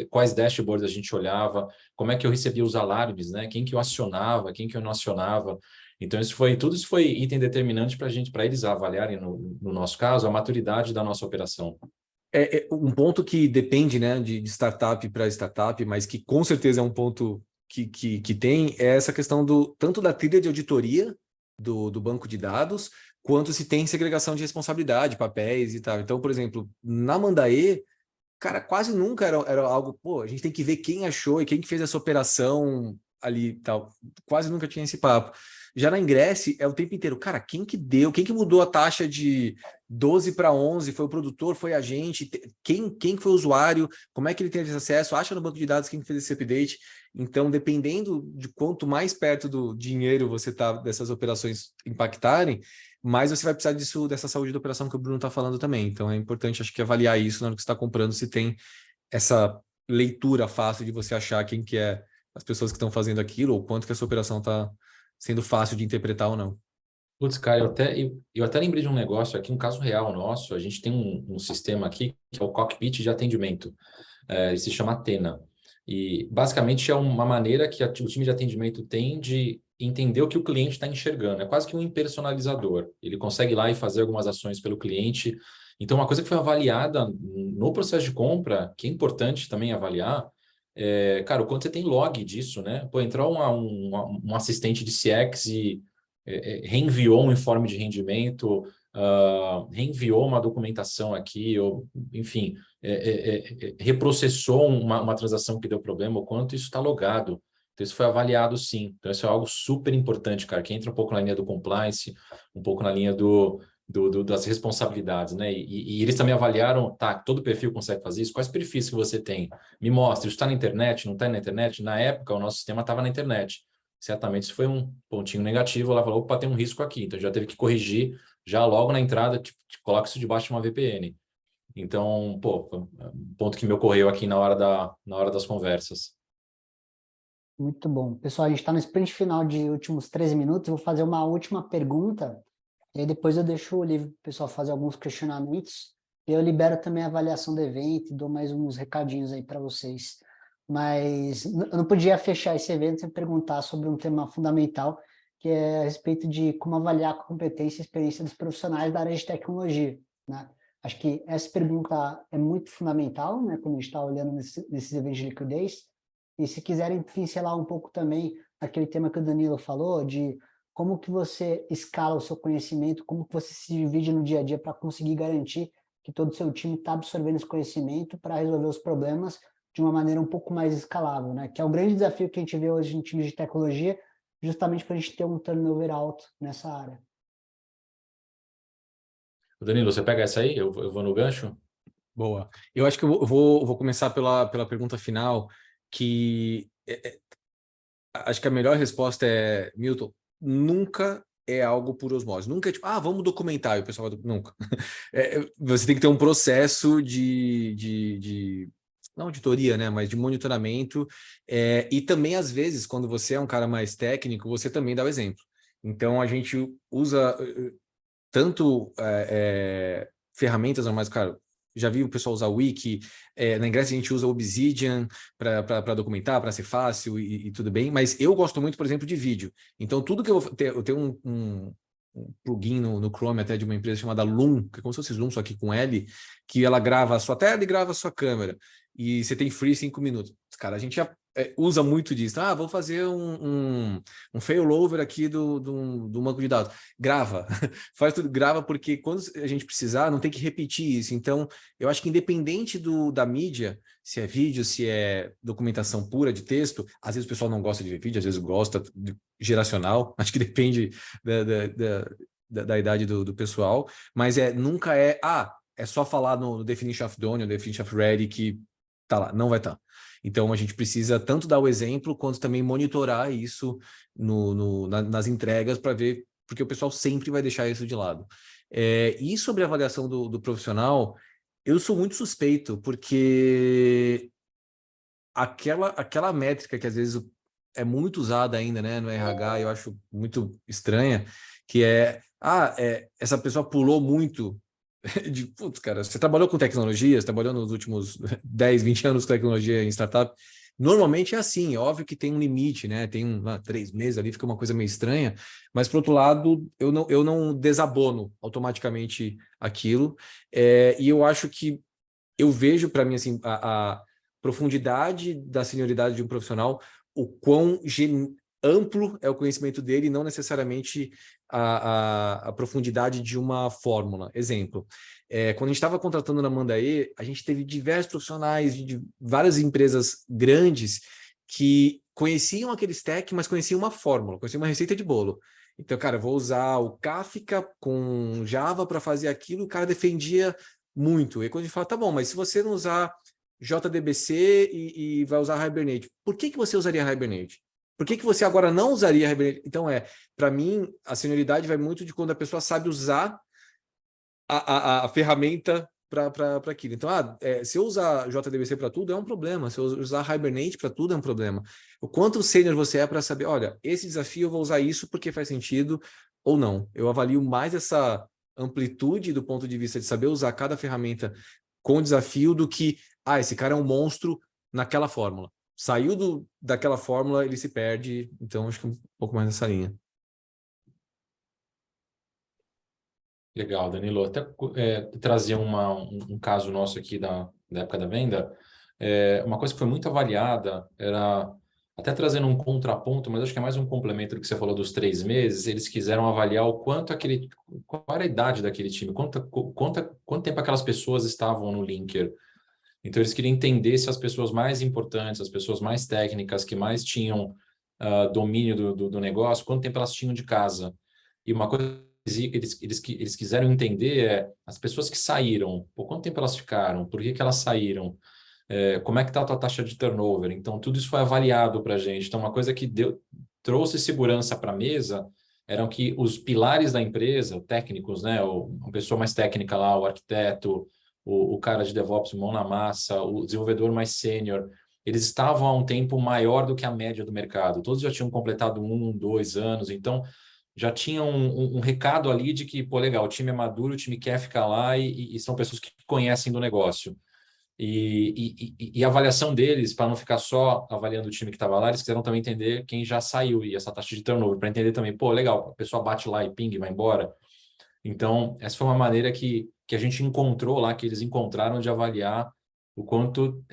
[SPEAKER 1] quais dashboards a gente olhava, como é que eu recebia os alarmes, né? Quem que eu acionava, quem que eu não acionava. Então, tudo isso foi item determinante para eles avaliarem, no nosso caso, a maturidade da nossa operação.
[SPEAKER 4] Um ponto que depende, né, de startup para startup, mas que com certeza é um ponto que tem, é essa questão tanto da trilha de auditoria do banco de dados, quanto se tem segregação de responsabilidade, papéis e tal. Então, por exemplo, na Mandae, cara, quase nunca era algo, pô, a gente tem que ver quem achou e quem que fez essa operação ali e tal. Quase nunca tinha esse papo. Já na Ingress é o tempo inteiro, cara, quem que mudou a taxa de 12 para 11? Foi o produtor, foi a gente? Quem foi o usuário? Como é que ele teve acesso? Acha no banco de dados quem fez esse update? Então, dependendo de quanto mais perto do dinheiro você está dessas operações impactarem, mais você vai precisar dessa saúde da operação que o Bruno está falando também. Então, é importante, acho que, avaliar isso na hora que você está comprando, se tem essa leitura fácil de você achar quem que é as pessoas que estão fazendo aquilo, ou quanto que essa operação está sendo fácil de interpretar ou não.
[SPEAKER 1] Putz, cara, eu até lembrei de um negócio aqui, um caso real nosso. A gente tem um sistema aqui que é o cockpit de atendimento. Ele se chama Athena. E, basicamente, é uma maneira que o time de atendimento tem de entender o que o cliente está enxergando. É quase que um impersonalizador. Ele consegue ir lá e fazer algumas ações pelo cliente. Então, uma coisa que foi avaliada no processo de compra, que é importante também avaliar, cara, o quanto você tem log disso, né? Pô, entrar um assistente de CX e reenviou um informe de rendimento, reenviou uma documentação aqui, ou, enfim, reprocessou uma transação que deu problema, o quanto isso está logado. Então, isso foi avaliado, sim. Então, isso é algo super importante, cara, que entra um pouco na linha do compliance, um pouco na linha das responsabilidades, né? E eles também avaliaram, tá, todo perfil consegue fazer isso? Quais perfis que você tem? Me mostra, isso está na internet, não está na internet? Na época, o nosso sistema estava na internet. Certamente isso foi um pontinho negativo. Ela falou, opa, tem um risco aqui. Então, já teve que corrigir, já logo na entrada, coloca isso debaixo de uma VPN. Então, pô, foi um ponto que me ocorreu aqui na hora das conversas.
[SPEAKER 3] Muito bom. Pessoal, a gente está no sprint final de últimos 13 minutos. Eu vou fazer uma última pergunta, e aí depois eu deixo o livro para o pessoal fazer alguns questionamentos, e eu libero também a avaliação do evento e dou mais uns recadinhos aí para vocês. Mas eu não podia fechar esse evento sem perguntar sobre um tema fundamental, que é a respeito de como avaliar a competência e experiência dos profissionais da área de tecnologia, né? Acho que essa pergunta é muito fundamental, né, quando a gente está olhando nesses eventos de liquidez. E se quiserem pincelar um pouco também aquele tema que o Danilo falou, de como que você escala o seu conhecimento, como que você se divide no dia a dia para conseguir garantir que todo o seu time está absorvendo esse conhecimento para resolver os problemas de uma maneira um pouco mais escalável, né? Que é o grande desafio que a gente vê hoje em times de tecnologia, justamente para a gente ter um turnover alto nessa área.
[SPEAKER 1] Danilo, você pega essa aí? Eu vou no gancho?
[SPEAKER 4] Boa. Eu acho que eu vou começar pela pergunta final, que acho que a melhor resposta é, Milton, nunca é algo por osmose. Nunca é tipo, vamos documentar, e o pessoal vai... Nunca. Você tem que ter um processo não auditoria, né, mas de monitoramento, e também, às vezes, quando você é um cara mais técnico, você também dá o exemplo. Então, a gente usa tanto ferramentas normais, cara, já vi o pessoal usar o Wiki, na Ingress a gente usa o Obsidian para documentar, para ser fácil e tudo bem, mas eu gosto muito, por exemplo, de vídeo. Então, tudo que eu tenho um plugin no Chrome até de uma empresa chamada Loom, que é como se fosse Zoom, só que com L, que ela grava a sua tela e grava a sua câmera. E você tem free 5 minutos. Cara, a gente já usa muito disso. Vou fazer um failover aqui do banco de dados. Grava. Faz tudo, grava, porque quando a gente precisar, não tem que repetir isso. Então, eu acho que independente da mídia, se é vídeo, se é documentação pura de texto, às vezes o pessoal não gosta de ver vídeo, às vezes gosta geracional, acho que depende da idade do pessoal, mas nunca é só falar no definition of done ou definition of ready que tá lá, não vai estar. Então, a gente precisa tanto dar o exemplo, quanto também monitorar isso nas entregas para ver, porque o pessoal sempre vai deixar isso de lado. E sobre a avaliação do profissional, eu sou muito suspeito, porque aquela métrica que às vezes é muito usada ainda, né, no RH, eu acho muito estranha, que essa pessoa pulou muito putz, cara, você trabalhou com tecnologia, você trabalhou nos últimos 10, 20 anos com tecnologia em startup, normalmente é assim, é óbvio que tem um limite, né, tem 3 meses ali, fica uma coisa meio estranha, mas por outro lado, eu não desabono automaticamente aquilo, e eu acho que eu vejo para mim, assim, a profundidade da senioridade de um profissional, o quão amplo é o conhecimento dele, não necessariamente a profundidade de uma fórmula. Exemplo, quando a gente estava contratando na Mandae, a gente teve diversos profissionais de várias empresas grandes que conheciam aquele stack, mas conheciam uma fórmula, conheciam uma receita de bolo. Então, cara, vou usar o Kafka com Java para fazer aquilo, o cara defendia muito. E quando a gente fala, tá bom, mas se você não usar JDBC e vai usar Hibernate, por que você usaria Hibernate? Por que você agora não usaria Hibernate? Então, para mim, a senioridade vai muito de quando a pessoa sabe usar a ferramenta para aquilo. Então, se eu usar JDBC para tudo, é um problema. Se eu usar Hibernate para tudo, é um problema. O quanto sênior você é para saber, olha, esse desafio eu vou usar isso porque faz sentido ou não. Eu avalio mais essa amplitude do ponto de vista de saber usar cada ferramenta com desafio do que, esse cara é um monstro naquela fórmula. Saiu daquela fórmula, ele se perde. Então, acho que um pouco mais nessa linha.
[SPEAKER 1] Legal, Danilo. Até trazer um caso nosso aqui da época da venda. Uma coisa que foi muito avaliada era, até trazendo um contraponto, mas acho que é mais um complemento do que você falou dos 3 meses, eles quiseram avaliar o quanto qual era a idade daquele time, quanto tempo aquelas pessoas estavam no Linker. Então, eles queriam entender se as pessoas mais importantes, as pessoas mais técnicas, que mais tinham domínio do negócio, quanto tempo elas tinham de casa. E uma coisa eles quiseram entender as pessoas que saíram, por quanto tempo elas ficaram, por que elas saíram, como é que está a tua taxa de turnover. Então, tudo isso foi avaliado para a gente. Então, uma coisa que trouxe segurança para a mesa eram que os pilares da empresa, técnicos, né, uma pessoa mais técnica lá, o arquiteto, o cara de DevOps, mão na massa, o desenvolvedor mais sênior, eles estavam há um tempo maior do que a média do mercado. Todos já tinham completado 1, 2 anos, então já tinha um recado ali de que, pô, legal, o time é maduro, o time quer ficar lá e são pessoas que conhecem do negócio. E a avaliação deles, para não ficar só avaliando o time que estava lá, eles quiseram também entender quem já saiu e essa taxa de turnover, para entender também, pô, legal, a pessoa bate lá e ping e vai embora. Então, essa foi uma maneira que a gente encontrou lá, que eles encontraram de avaliar o quanto,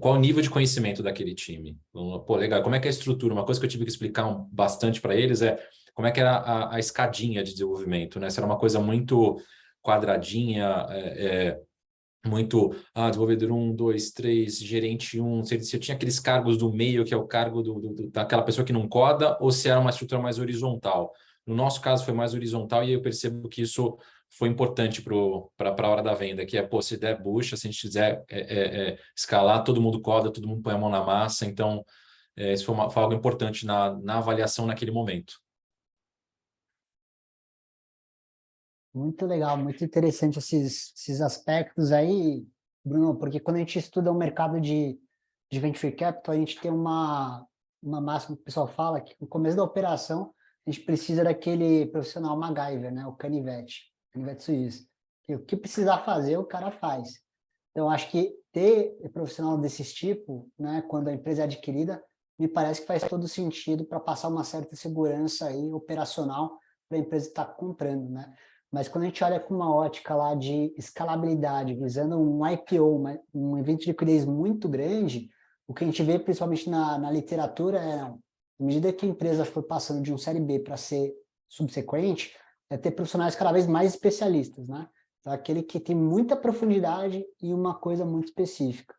[SPEAKER 1] qual o nível de conhecimento daquele time. Pô, legal, como é que é a estrutura? Uma coisa que eu tive que explicar bastante para eles como é que era a escadinha de desenvolvimento, né? Se era uma coisa muito quadradinha, muito desenvolvedor 1, 2, 3, gerente 1, se tinha aqueles cargos do meio, que é o cargo daquela pessoa que não coda, ou se era uma estrutura mais horizontal. No nosso caso foi mais horizontal e eu percebo que isso foi importante para a hora da venda, que se der bucha, se a gente quiser escalar, todo mundo coda, todo mundo põe a mão na massa, então isso foi algo importante na avaliação naquele momento.
[SPEAKER 3] Muito legal, muito interessante esses aspectos aí, Bruno, porque quando a gente estuda o mercado de Venture Capital, a gente tem uma máxima que o pessoal fala, que no começo da operação, a gente precisa daquele profissional MacGyver, né? O canivete suíço. Que o que precisar fazer, o cara faz. Então, acho que ter profissional desses tipo, né, quando a empresa é adquirida, me parece que faz todo sentido para passar uma certa segurança aí operacional para a empresa estar comprando, né? Mas quando a gente olha com uma ótica lá de escalabilidade, visando um IPO, um evento de liquidez muito grande, o que a gente vê principalmente na literatura à medida que a empresa for passando de um série B para ser subsequente, é ter profissionais cada vez mais especialistas, né? Então, aquele que tem muita profundidade e uma coisa muito específica.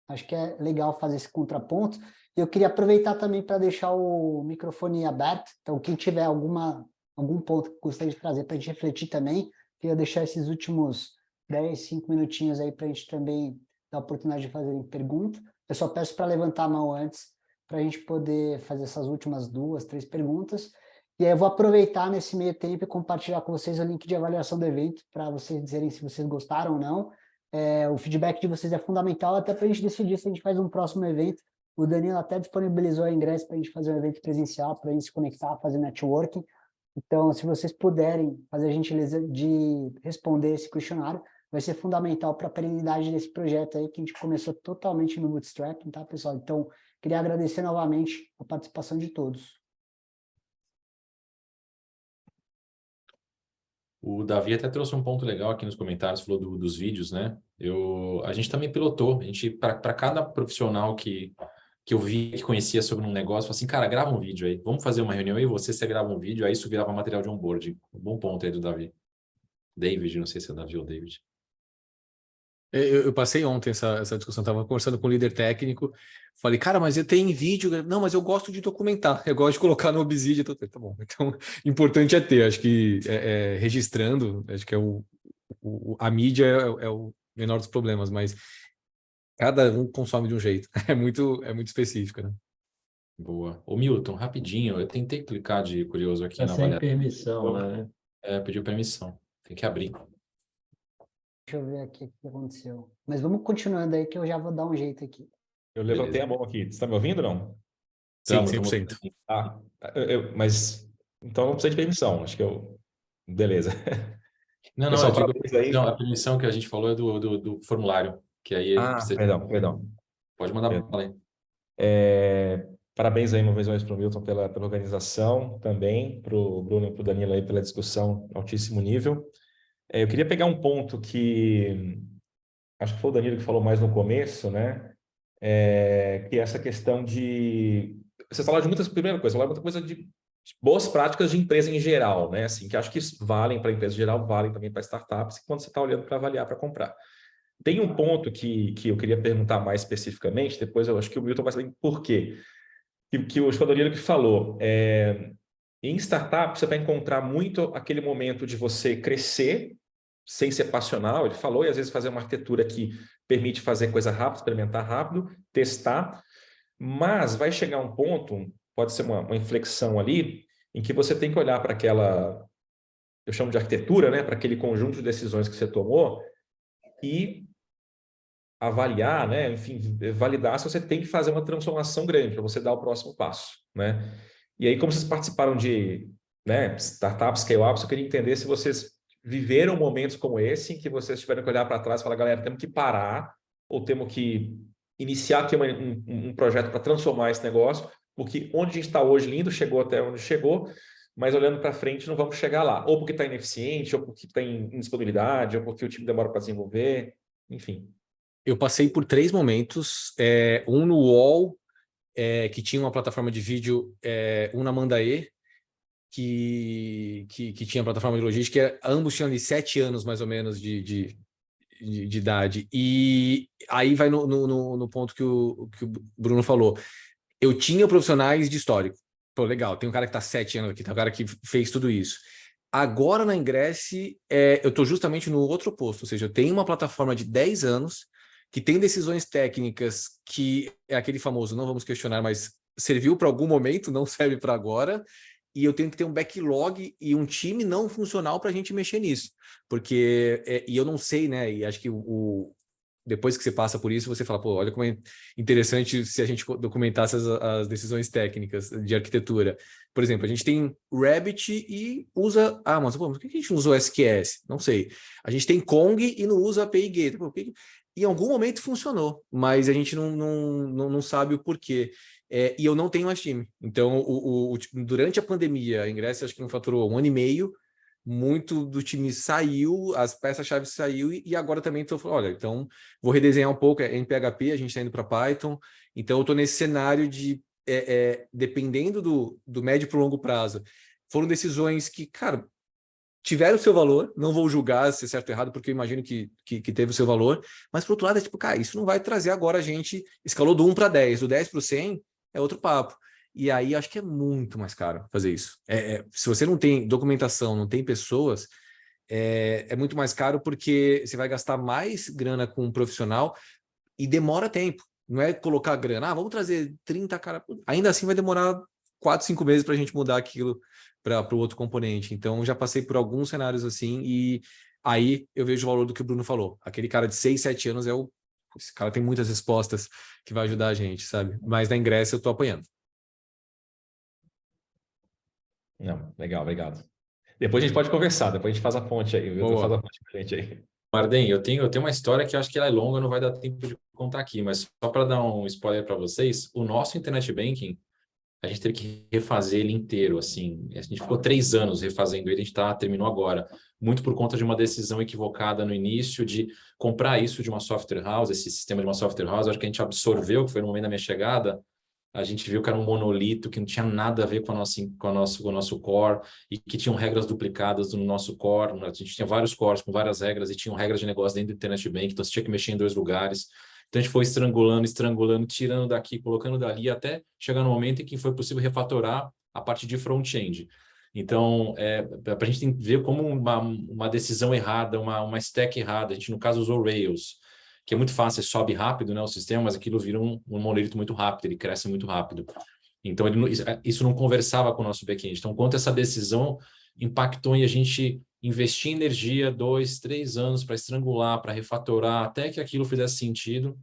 [SPEAKER 3] Acho que é legal fazer esse contraponto. E eu queria aproveitar também para deixar o microfone aberto. Então, quem tiver algum ponto que gostaria de trazer para a gente refletir também, queria deixar esses últimos 10, 5 minutinhos aí para a gente também dar a oportunidade de fazerem pergunta. Eu só peço para levantar a mão antes, para a gente poder fazer essas últimas 2, 3 perguntas. E aí eu vou aproveitar nesse meio tempo e compartilhar com vocês o link de avaliação do evento, para vocês dizerem se vocês gostaram ou não. O feedback de vocês é fundamental, até para a gente decidir se a gente faz um próximo evento. O Danilo até disponibilizou a ingresso para a gente fazer um evento presencial, para a gente se conectar, fazer networking. Então, se vocês puderem fazer a gentileza de responder esse questionário, vai ser fundamental para a perenidade desse projeto aí, que a gente começou totalmente no bootstrapping, tá, pessoal? Então, queria agradecer novamente a participação de todos.
[SPEAKER 1] O Davi até trouxe um ponto legal aqui nos comentários, falou dos vídeos, né? A gente também pilotou, para cada profissional que eu vi, que conhecia sobre um negócio, falou assim, cara, grava um vídeo aí, vamos fazer uma reunião aí, você grava um vídeo, aí isso virava material de onboarding. Bom ponto aí do Davi. David, não sei se é Davi ou David.
[SPEAKER 4] Eu passei ontem essa discussão, estava conversando com o líder técnico, falei, cara, mas eu tenho vídeo, não, mas eu gosto de documentar, eu gosto de colocar no Obsidian, tá bom, então, importante é ter, acho que registrando, acho que a mídia é o menor dos problemas, mas cada um consome de um jeito, é muito específico, né?
[SPEAKER 1] Boa. Ô Milton, rapidinho, eu tentei clicar de curioso aqui
[SPEAKER 6] Tá
[SPEAKER 1] na
[SPEAKER 6] sem
[SPEAKER 1] avaliação.
[SPEAKER 6] permissão, né?
[SPEAKER 1] Pediu permissão, tem que abrir.
[SPEAKER 3] Deixa eu ver aqui o que aconteceu. Mas vamos continuando aí, que eu já vou dar um jeito aqui.
[SPEAKER 6] Eu levantei a mão aqui. Você está me ouvindo ou não?
[SPEAKER 4] Sim,
[SPEAKER 1] Estamos
[SPEAKER 4] 100%.
[SPEAKER 6] Ah, mas então não precisa de permissão. Acho que eu. Beleza.
[SPEAKER 1] Não,
[SPEAKER 6] Pessoal,
[SPEAKER 1] eu digo,
[SPEAKER 6] parabéns aí.
[SPEAKER 1] não, a permissão que a gente falou é do formulário, que aí ele precisa...
[SPEAKER 6] Perdão.
[SPEAKER 1] Pode mandar
[SPEAKER 6] Perdão.
[SPEAKER 1] bala aí.
[SPEAKER 6] Parabéns aí uma vez mais para o Milton pela organização, também para o Bruno e para o Danilo aí pela discussão altíssimo nível. Eu queria pegar um ponto que acho que foi o Danilo que falou mais no começo, né? Que é essa questão de... Você fala de primeira coisa, fala muita coisa de boas práticas de empresa em geral, né? Assim, que acho que valem para a empresa em geral, valem também para startups, quando você está olhando para avaliar, para comprar. Tem um ponto que eu queria perguntar mais especificamente, depois eu acho que o Milton vai saber por quê. Que o Danilo que falou, em startup você vai encontrar muito aquele momento de você crescer sem ser passional, ele falou, e às vezes fazer uma arquitetura que permite fazer coisa rápida, experimentar rápido, testar, mas vai chegar um ponto, pode ser uma inflexão ali, em que você tem que olhar para aquela, eu chamo de arquitetura, né, para aquele conjunto de decisões que você tomou e avaliar, né, enfim, validar se você tem que fazer uma transformação grande para você dar o próximo passo, né? E aí, como vocês participaram de, né, startups, scale-ups, eu queria entender se vocês viveram momentos como esse, em que vocês tiveram que olhar para trás e falar, galera, temos que parar, ou temos que iniciar aqui um projeto para transformar esse negócio, porque onde a gente está hoje, lindo, chegou até onde chegou, mas olhando para frente não vamos chegar lá, ou porque está ineficiente, ou porque tem indisponibilidade, ou porque o time demora para desenvolver, enfim.
[SPEAKER 4] Eu passei por 3 momentos, um no UOL, que tinha uma plataforma de vídeo, um na Mandae, que tinha plataforma de logística, ambos tinham ali 7 anos mais ou menos de idade. E aí vai no ponto que o Bruno falou. Eu tinha profissionais de histórico. Pô, legal, tem um cara que está 7 anos aqui, tem um cara que fez tudo isso. Agora na Ingress, eu estou justamente no outro oposto, ou seja, eu tenho uma plataforma de 10 anos que tem decisões técnicas que é aquele famoso, não vamos questionar, mas serviu para algum momento, não serve para agora, e eu tenho que ter um backlog e um time não funcional para a gente mexer nisso, porque, e eu não sei, né, e acho que depois que você passa por isso, você fala, pô, olha como é interessante se a gente documentasse as decisões técnicas de arquitetura. Por exemplo, a gente tem Rabbit e usa... mas pô, por que a gente não usou SQS? Não sei. A gente tem Kong e não usa API Gateway. Pô, em algum momento funcionou, mas a gente não sabe o porquê. E eu não tenho mais time. Então, durante a pandemia, a Ingress acho que não faturou 1 ano e meio, muito do time saiu, as peças-chave saiu, e agora também estou falando, olha, então vou redesenhar um pouco, em PHP, a gente está indo para Python, então eu estou nesse cenário de, dependendo do médio para o longo prazo, foram decisões que, cara, tiveram o seu valor, não vou julgar se é certo ou errado, porque eu imagino que teve o seu valor, mas por outro lado, é tipo, cara, isso não vai trazer agora a gente, escalou do 1 para 10, do 10 para o 100, é outro papo. E aí acho que é muito mais caro fazer isso. Se você não tem documentação, não tem pessoas, é muito mais caro porque você vai gastar mais grana com um profissional. e demora tempo. Não é colocar grana, vamos trazer 30 caras. Ainda assim vai demorar 4, 5 meses para a gente mudar aquilo para o outro componente. Então, já passei por alguns cenários assim e aí eu vejo o valor do que o Bruno falou. Aquele cara de 6, 7 anos esse cara tem muitas respostas que vai ajudar a gente, sabe? Mas na Ingrécia eu tô apanhando.
[SPEAKER 6] Não, legal, obrigado. Depois a gente pode conversar, depois a gente faz a ponte aí. Eu
[SPEAKER 4] Boa.
[SPEAKER 6] faz a ponte com a gente aí.
[SPEAKER 1] Marden, eu tenho uma história que eu acho que ela é longa, não vai dar tempo de contar aqui, mas só para dar um spoiler para vocês, o nosso Internet Banking, a gente teve que refazer ele inteiro, assim. A gente ficou 3 anos refazendo ele, a gente terminou agora. Muito por conta de uma decisão equivocada no início de comprar isso de uma software house, esse sistema de uma software house, acho que a gente absorveu, que foi no momento da minha chegada, a gente viu que era um monolito, que não tinha nada a ver com o nosso core, e que tinham regras duplicadas no nosso core. A gente tinha vários cores com várias regras, e tinham regras de negócio dentro do Internet Bank, então você tinha que mexer em 2 lugares. Então a gente foi estrangulando, tirando daqui, colocando dali, até chegar no momento em que foi possível refatorar a parte de front-end. Então, para a gente ver como uma decisão errada, uma stack errada, a gente no caso usou Rails, que é muito fácil, sobe rápido, né, o sistema, mas aquilo vira um monolito muito rápido, ele cresce muito rápido. Então, isso não conversava com o nosso back-end. Então, quanto essa decisão impactou em a gente investir energia 2, 3 anos para estrangular, para refatorar, até que aquilo fizesse sentido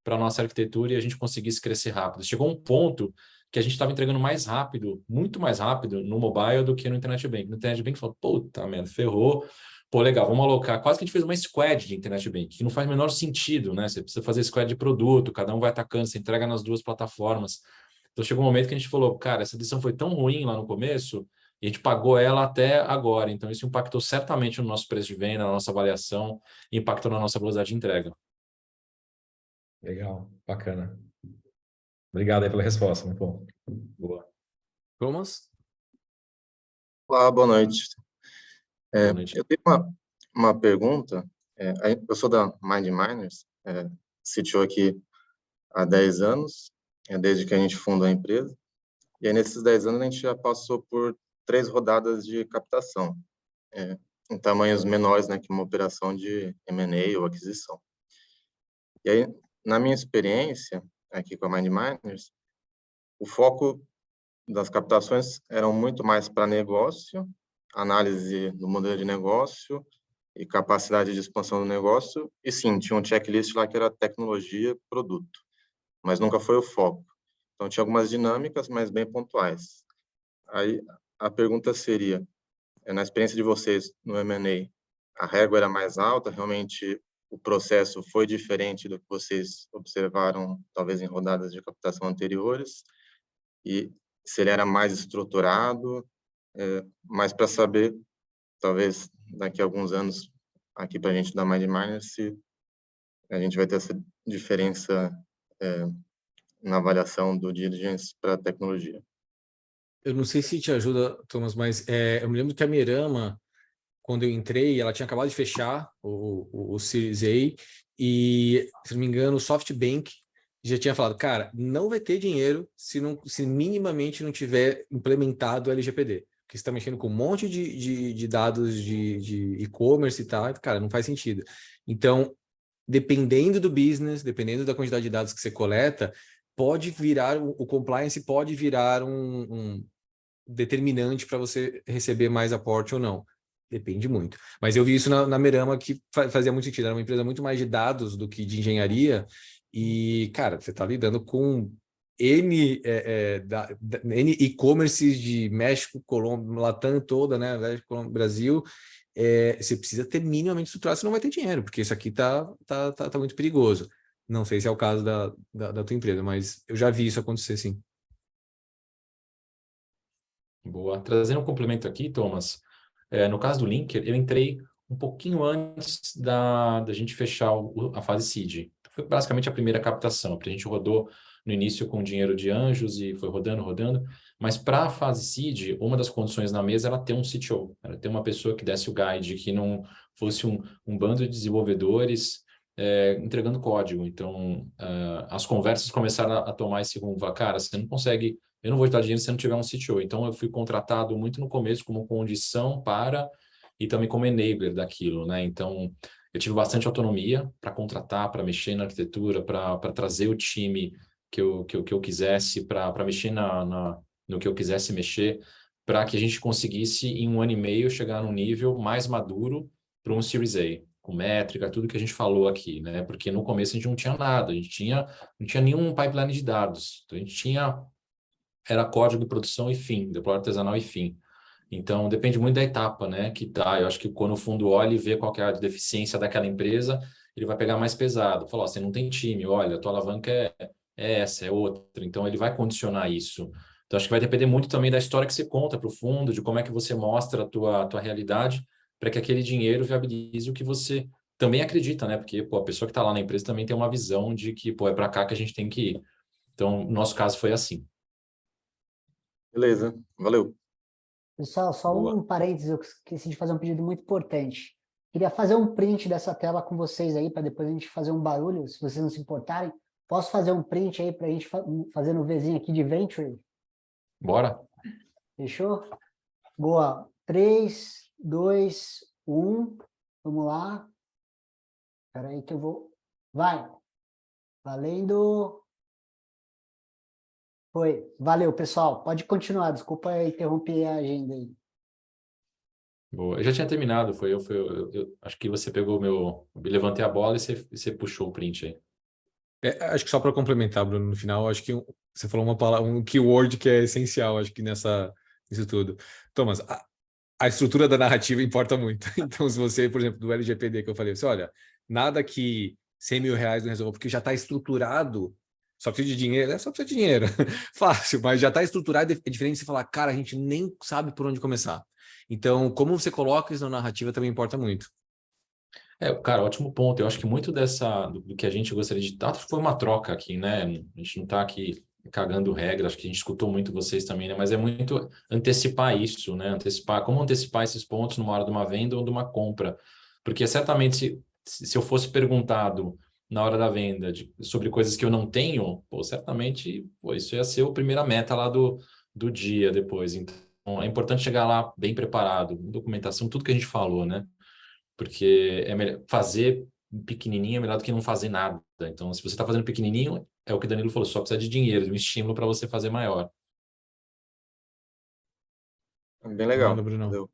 [SPEAKER 1] para a nossa arquitetura e a gente conseguisse crescer rápido. Chegou um ponto que a gente estava entregando mais rápido, muito mais rápido, no mobile do que no Internet Bank. No Internet Bank, falou, puta merda, ferrou. Pô, legal, vamos alocar. Quase que a gente fez uma squad de Internet Bank, que não faz o menor sentido, né? Você precisa fazer squad de produto, cada um vai atacando, você entrega nas 2 plataformas. Então chegou um momento que a gente falou, cara, essa decisão foi tão ruim lá no começo, e a gente pagou ela até agora. Então isso impactou certamente no nosso preço de venda, na nossa avaliação, e impactou na nossa velocidade de entrega.
[SPEAKER 6] Legal, bacana. Obrigado aí pela resposta, muito bom.
[SPEAKER 1] Boa.
[SPEAKER 4] Thomas?
[SPEAKER 7] Olá, boa noite.
[SPEAKER 1] Boa noite.
[SPEAKER 7] Eu tenho uma pergunta. Eu sou da Mind Miners, CTO aqui há 10 anos, desde que a gente fundou a empresa. E aí, nesses 10 anos, a gente já passou por 3 rodadas de captação, em tamanhos menores, né, que uma operação de M&A ou aquisição. E aí, na minha experiência aqui com a Mind Miners, o foco das captações eram muito mais para negócio, análise do modelo de negócio e capacidade de expansão do negócio, e sim, tinha um checklist lá que era tecnologia, produto, mas nunca foi o foco. Então, tinha algumas dinâmicas, mas bem pontuais. Aí, a pergunta seria, na experiência de vocês no M&A, a régua era mais alta, realmente o processo foi diferente do que vocês observaram, talvez em rodadas de captação anteriores, e se ele era mais estruturado, mas para saber, talvez daqui a alguns anos, aqui para a gente da Mind Miners, se a gente vai ter essa diferença na avaliação do diligence para a tecnologia.
[SPEAKER 4] Eu não sei se te ajuda, Thomas, mas eu me lembro que a Mirama, quando eu entrei, ela tinha acabado de fechar o Series A e, se não me engano, o SoftBank já tinha falado, cara, não vai ter dinheiro se minimamente não tiver implementado o LGPD. Porque você está mexendo com um monte de dados de e-commerce e tal, cara, não faz sentido. Então, dependendo do business, dependendo da quantidade de dados que você coleta, pode virar, o compliance pode virar um determinante para você receber mais aporte ou não. Depende muito. Mas eu vi isso na Mirama, que fazia muito sentido. Era uma empresa muito mais de dados do que de engenharia. E, cara, você está lidando com N e-commerces de México, Colômbia, Latam toda, né? México, Colômbia, Brasil. Você precisa ter minimamente estruturado, senão não vai ter dinheiro, porque isso aqui tá muito perigoso. Não sei se é o caso da tua empresa, mas eu já vi isso acontecer, sim.
[SPEAKER 1] Boa. Trazendo um complemento aqui, Thomas, no caso do Linker, eu entrei um pouquinho antes da gente fechar a fase seed. Foi basicamente a primeira captação, porque a gente rodou no início com dinheiro de anjos e foi rodando, mas para a fase seed, uma das condições na mesa era ter um CTO, era ter uma pessoa que desse o guide, que não fosse um bando de desenvolvedores entregando código. Então, as conversas começaram a tomar esse rumo, cara, você não consegue, eu não vou te dar dinheiro se você não tiver um CTO. Então, eu fui contratado muito no começo como condição para, e também como enabler daquilo, né? Então, eu tive bastante autonomia para contratar, para mexer na arquitetura, para trazer o time que eu quisesse, para mexer no que eu quisesse mexer, para que a gente conseguisse, em 1 ano e meio, chegar num nível mais maduro para um Series A, com métrica, tudo que a gente falou aqui, né? Porque no começo a gente não tinha nada, não tinha nenhum pipeline de dados. Então, a gente era código de produção e fim, deploy artesanal e fim. Então, depende muito da etapa, né, que tá. Eu acho que quando o fundo olha e vê qual que é a deficiência daquela empresa, ele vai pegar mais pesado. Falar, você não tem time, olha, a tua alavanca é essa, é outra. Então, ele vai condicionar isso. Então, acho que vai depender muito também da história que você conta para o fundo, de como é que você mostra a tua realidade, para que aquele dinheiro viabilize o que você também acredita, né? Porque, pô, a pessoa que está lá na empresa também tem uma visão de que, pô, é para cá que a gente tem que ir. Então, no nosso caso foi assim.
[SPEAKER 7] Beleza, valeu.
[SPEAKER 3] Pessoal, só
[SPEAKER 1] Boa.
[SPEAKER 3] um parênteses, eu esqueci de fazer um pedido muito importante. Queria fazer um print dessa tela com vocês aí, para depois a gente fazer um barulho, se vocês não se importarem. Posso fazer um print aí para a gente fazer no Vzinho aqui de Venture?
[SPEAKER 1] Bora?
[SPEAKER 3] Fechou? Boa. 3, 2, 1. Vamos lá. Espera aí que eu vou... Vai. Valendo. Foi. Valeu, pessoal. Pode continuar. Desculpa interromper a agenda aí.
[SPEAKER 1] Boa. Eu já tinha terminado, eu acho que você pegou eu levantei a bola e você puxou o print aí.
[SPEAKER 4] Acho que só para complementar, Bruno, no final, acho que você falou uma palavra, um keyword que é essencial, acho que nisso tudo. Thomas, a estrutura da narrativa importa muito. Então, se você, por exemplo, do LGPD que eu falei, você olha, nada que R$100 mil não resolva, porque já está estruturado, só precisa de dinheiro, só precisa de dinheiro, fácil, mas já está estruturado, é diferente de você falar, cara, a gente nem sabe por onde começar. Então, como você coloca isso na narrativa também importa muito.
[SPEAKER 1] Cara, ótimo ponto. Eu acho que muito do que a gente gostaria de dar foi uma troca aqui, né? A gente não está aqui cagando regra, acho que a gente escutou muito vocês também, né? Mas é muito antecipar isso, né? Como antecipar esses pontos numa hora de uma venda ou de uma compra. Porque certamente, se eu fosse perguntado na hora da venda sobre coisas que eu não tenho, pô, certamente, pô, isso ia ser a primeira meta lá do dia depois. Então, é importante chegar lá bem preparado, documentação, tudo que a gente falou, né? Porque é melhor fazer pequenininho é melhor do que não fazer nada. Então, se você está fazendo pequenininho, é o que o Danilo falou, só precisa de dinheiro, de um estímulo para você fazer maior.
[SPEAKER 7] Bem legal.
[SPEAKER 4] Manda, Bruno.
[SPEAKER 7] Valeu.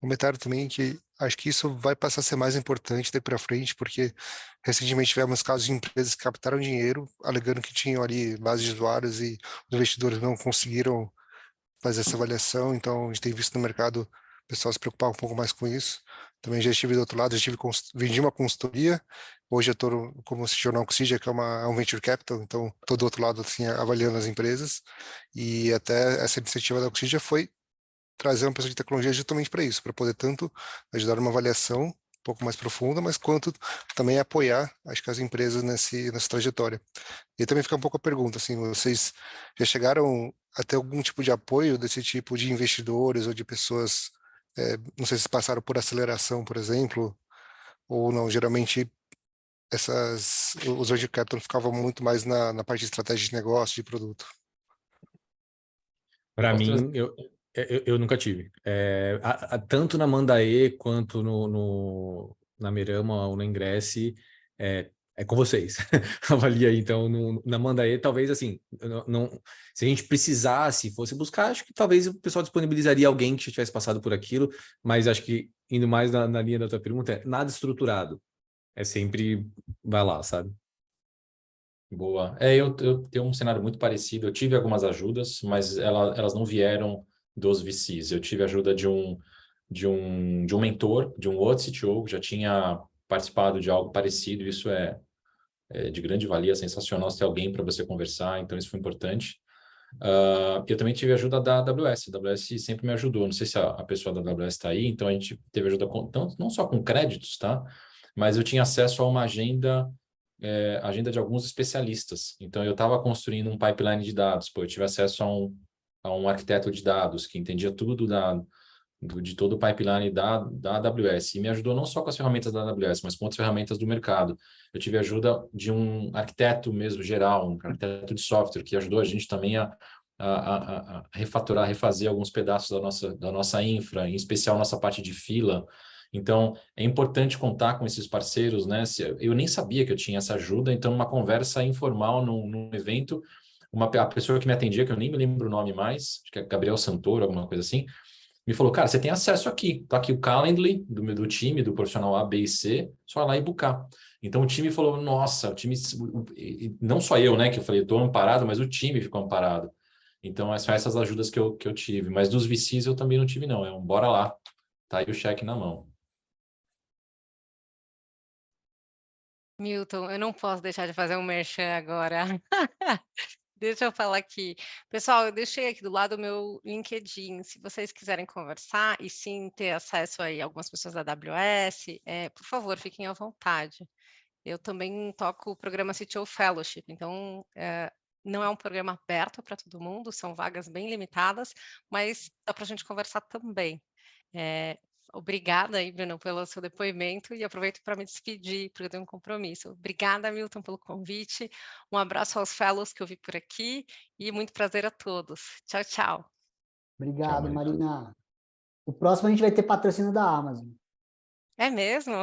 [SPEAKER 5] Comentário também que acho que isso vai passar a ser mais importante daí para frente, porque recentemente tivemos casos de empresas que captaram dinheiro, alegando que tinham ali base de usuários e os investidores não conseguiram fazer essa avaliação, então a gente tem visto no mercado o pessoal se preocupar um pouco mais com isso. Também já estive do outro lado, vendi uma consultoria, hoje eu estou como CTO na Oxidia, que é um venture capital, então estou do outro lado assim, avaliando as empresas, e até essa iniciativa da Oxidia foi trazer uma pessoa de tecnologia justamente para isso, para poder tanto ajudar numa avaliação um pouco mais profunda, mas quanto também apoiar, acho que as empresas nessa trajetória. E também fica um pouco a pergunta, assim, vocês já chegaram a ter algum tipo de apoio desse tipo de investidores ou de pessoas, não sei se passaram por aceleração, por exemplo, ou não, geralmente os venture capital ficavam muito mais na parte de estratégia de negócio, de produto.
[SPEAKER 4] Para
[SPEAKER 1] Posso
[SPEAKER 4] mim,
[SPEAKER 1] trazer-
[SPEAKER 4] eu nunca tive. Tanto na Mandae quanto na Merama ou na Ingresse, é com vocês. Avalia aí, então, na Mandae, talvez assim, se a gente precisasse, fosse buscar, acho que talvez o pessoal disponibilizaria alguém que já tivesse passado por aquilo, mas acho que, indo mais na linha da tua pergunta, é nada estruturado. É sempre, vai lá, sabe?
[SPEAKER 1] Boa. Eu tenho um cenário muito parecido. Eu tive algumas ajudas, mas elas não vieram dos VCs. Eu tive ajuda de um mentor, de um outro CTO, que já tinha participado de algo parecido. Isso é de grande valia, sensacional ter alguém para você conversar, então isso foi importante. Eu também tive ajuda da AWS. A AWS sempre me ajudou. Não sei se a pessoa da AWS está aí, então a gente teve ajuda não só com créditos, tá? Mas eu tinha acesso a uma agenda de alguns especialistas. Então, eu estava construindo um pipeline de dados. Pô, eu tive acesso a um arquiteto de dados que entendia tudo de todo o pipeline da AWS. E me ajudou não só com as ferramentas da AWS, mas com outras ferramentas do mercado. Eu tive ajuda de um arquiteto mesmo geral, um arquiteto de software, que ajudou a gente também a refatorar, refazer alguns pedaços da nossa infra, em especial nossa parte de fila. Então, é importante contar com esses parceiros, né? Eu nem sabia que eu tinha essa ajuda, então, numa conversa informal, num evento, a pessoa que me atendia, que eu nem me lembro o nome mais, acho que é Gabriel Santoro, alguma coisa assim, me falou, cara, você tem acesso aqui, tá aqui o Calendly do time, do profissional A, B e C, só ir lá e buscar. Então o time falou, nossa, o time, não só eu, né, que eu falei, estou amparado, mas o time ficou amparado. Então são essas ajudas que eu tive, mas dos VCs eu também não tive não, bora lá, tá aí o cheque na mão.
[SPEAKER 8] Milton, eu não posso deixar de fazer um merchan agora. Deixa eu falar aqui. Pessoal, eu deixei aqui do lado o meu LinkedIn. Se vocês quiserem conversar e sim ter acesso aí a algumas pessoas da AWS, por favor, fiquem à vontade. Eu também toco o programa CTO Fellowship, então não é um programa aberto para todo mundo, são vagas bem limitadas, mas dá para a gente conversar também. Obrigada aí, Bruno, pelo seu depoimento e aproveito para me despedir, porque eu tenho um compromisso. Obrigada, Milton, pelo convite. Um abraço aos fellows que eu vi por aqui e muito prazer a todos. Tchau, tchau.
[SPEAKER 3] Obrigado,
[SPEAKER 1] Tchau,
[SPEAKER 3] Marina. O próximo a gente vai ter patrocínio da Amazon.
[SPEAKER 8] É mesmo?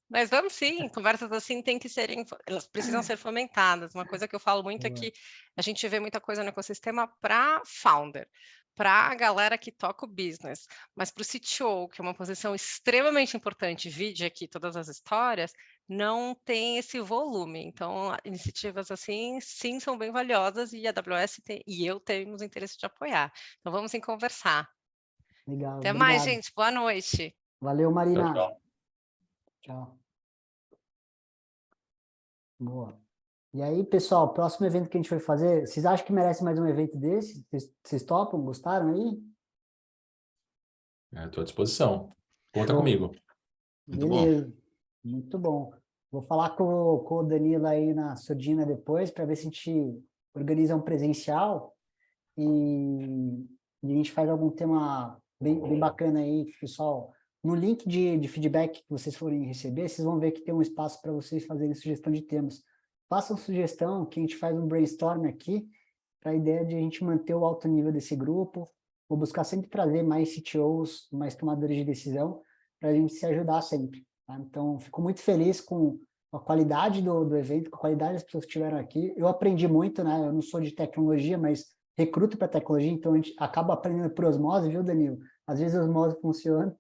[SPEAKER 8] Mas vamos sim, conversas assim têm que serem, elas precisam ser fomentadas. Uma coisa que eu falo muito é que a gente vê muita coisa no ecossistema para founder, para a galera que toca o business, mas para o CTO, que é uma posição extremamente importante, vide aqui todas as histórias, não tem esse volume. Então, iniciativas assim, sim, são bem valiosas e a AWS e eu temos interesse de apoiar. Então, vamos em conversar.
[SPEAKER 3] Legal,
[SPEAKER 8] Até
[SPEAKER 3] obrigado.
[SPEAKER 8] mais, gente. Boa noite.
[SPEAKER 3] Valeu, Marina.
[SPEAKER 1] Tchau.
[SPEAKER 3] Tchau. Boa. E aí, pessoal, o próximo evento que a gente vai fazer, vocês acham que merece mais um evento desse? Vocês topam? Gostaram aí?
[SPEAKER 1] Estou à disposição. Conta
[SPEAKER 3] Show.
[SPEAKER 1] comigo.
[SPEAKER 9] Muito bom.
[SPEAKER 3] Beleza. Muito bom. Vou falar com o Danilo aí na Sordina depois, para ver se a gente organiza um presencial e a gente faz algum tema bem bacana aí, pessoal. No link de feedback que vocês forem receber, vocês vão ver que tem um espaço para vocês fazerem sugestão de temas. Façam sugestão, que a gente faz um brainstorm aqui, para a ideia de a gente manter o alto nível desse grupo. Vou buscar sempre trazer mais CTOs, mais tomadores de decisão, para a gente se ajudar sempre. Tá? Então, fico muito feliz com a qualidade do evento, com a qualidade das pessoas que estiveram aqui. Eu aprendi muito, né? Eu não sou de tecnologia, mas recruto para tecnologia, então a gente acaba aprendendo por osmose, viu, Danilo? Às vezes a osmose funciona.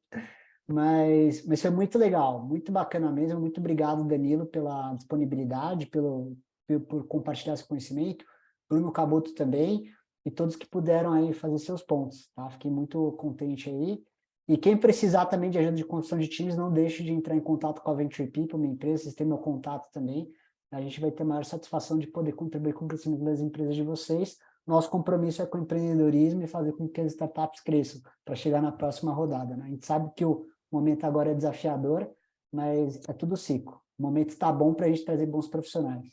[SPEAKER 3] Mas foi muito legal, muito bacana mesmo. Muito obrigado, Danilo, pela disponibilidade, por compartilhar esse conhecimento. Bruno Caboto também, e todos que puderam aí fazer seus pontos, tá? Fiquei muito contente aí. E quem precisar também de ajuda de construção de times, não deixe de entrar em contato com a Venture People, minha empresa, vocês têm meu contato também. A gente vai ter a maior satisfação de poder contribuir com o crescimento das empresas de vocês. Nosso compromisso é com o empreendedorismo e fazer com que as startups cresçam para chegar na próxima rodada, né? A gente sabe que o momento agora é desafiador, mas é tudo ciclo. O momento está bom para a gente trazer bons profissionais.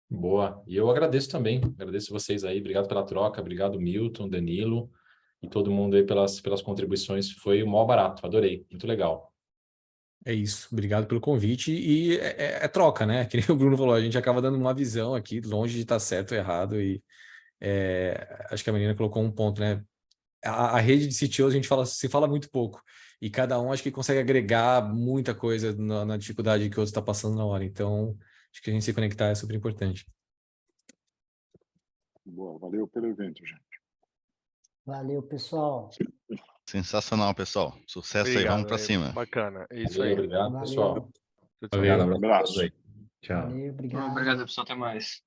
[SPEAKER 1] Boa. E eu agradeço também. Agradeço vocês aí. Obrigado pela troca. Obrigado, Milton, Danilo e todo mundo aí pelas contribuições. Foi o maior barato. Adorei. Muito legal.
[SPEAKER 4] É isso. Obrigado pelo convite. E é troca, né? Que nem o Bruno falou, a gente acaba dando uma visão aqui, longe de estar certo ou errado. E acho que a menina colocou um ponto, né? A rede de CTOs a gente se fala muito pouco. E cada um acho que consegue agregar muita coisa na dificuldade que o outro está passando na hora. Então, acho que a gente se conectar é super importante.
[SPEAKER 9] Boa, valeu pelo evento, gente.
[SPEAKER 3] Valeu, pessoal.
[SPEAKER 9] Sensacional, pessoal. Sucesso
[SPEAKER 2] Obrigado,
[SPEAKER 9] aí, vamos para cima.
[SPEAKER 2] Bacana, é isso
[SPEAKER 1] Valeu,
[SPEAKER 2] aí.
[SPEAKER 1] obrigado,
[SPEAKER 3] Valeu.
[SPEAKER 1] pessoal.
[SPEAKER 2] Tchau, tchau.
[SPEAKER 6] Valeu,
[SPEAKER 9] Um abraço.
[SPEAKER 6] Tchau.
[SPEAKER 3] Valeu, obrigado.
[SPEAKER 10] Obrigado, pessoal. Até mais.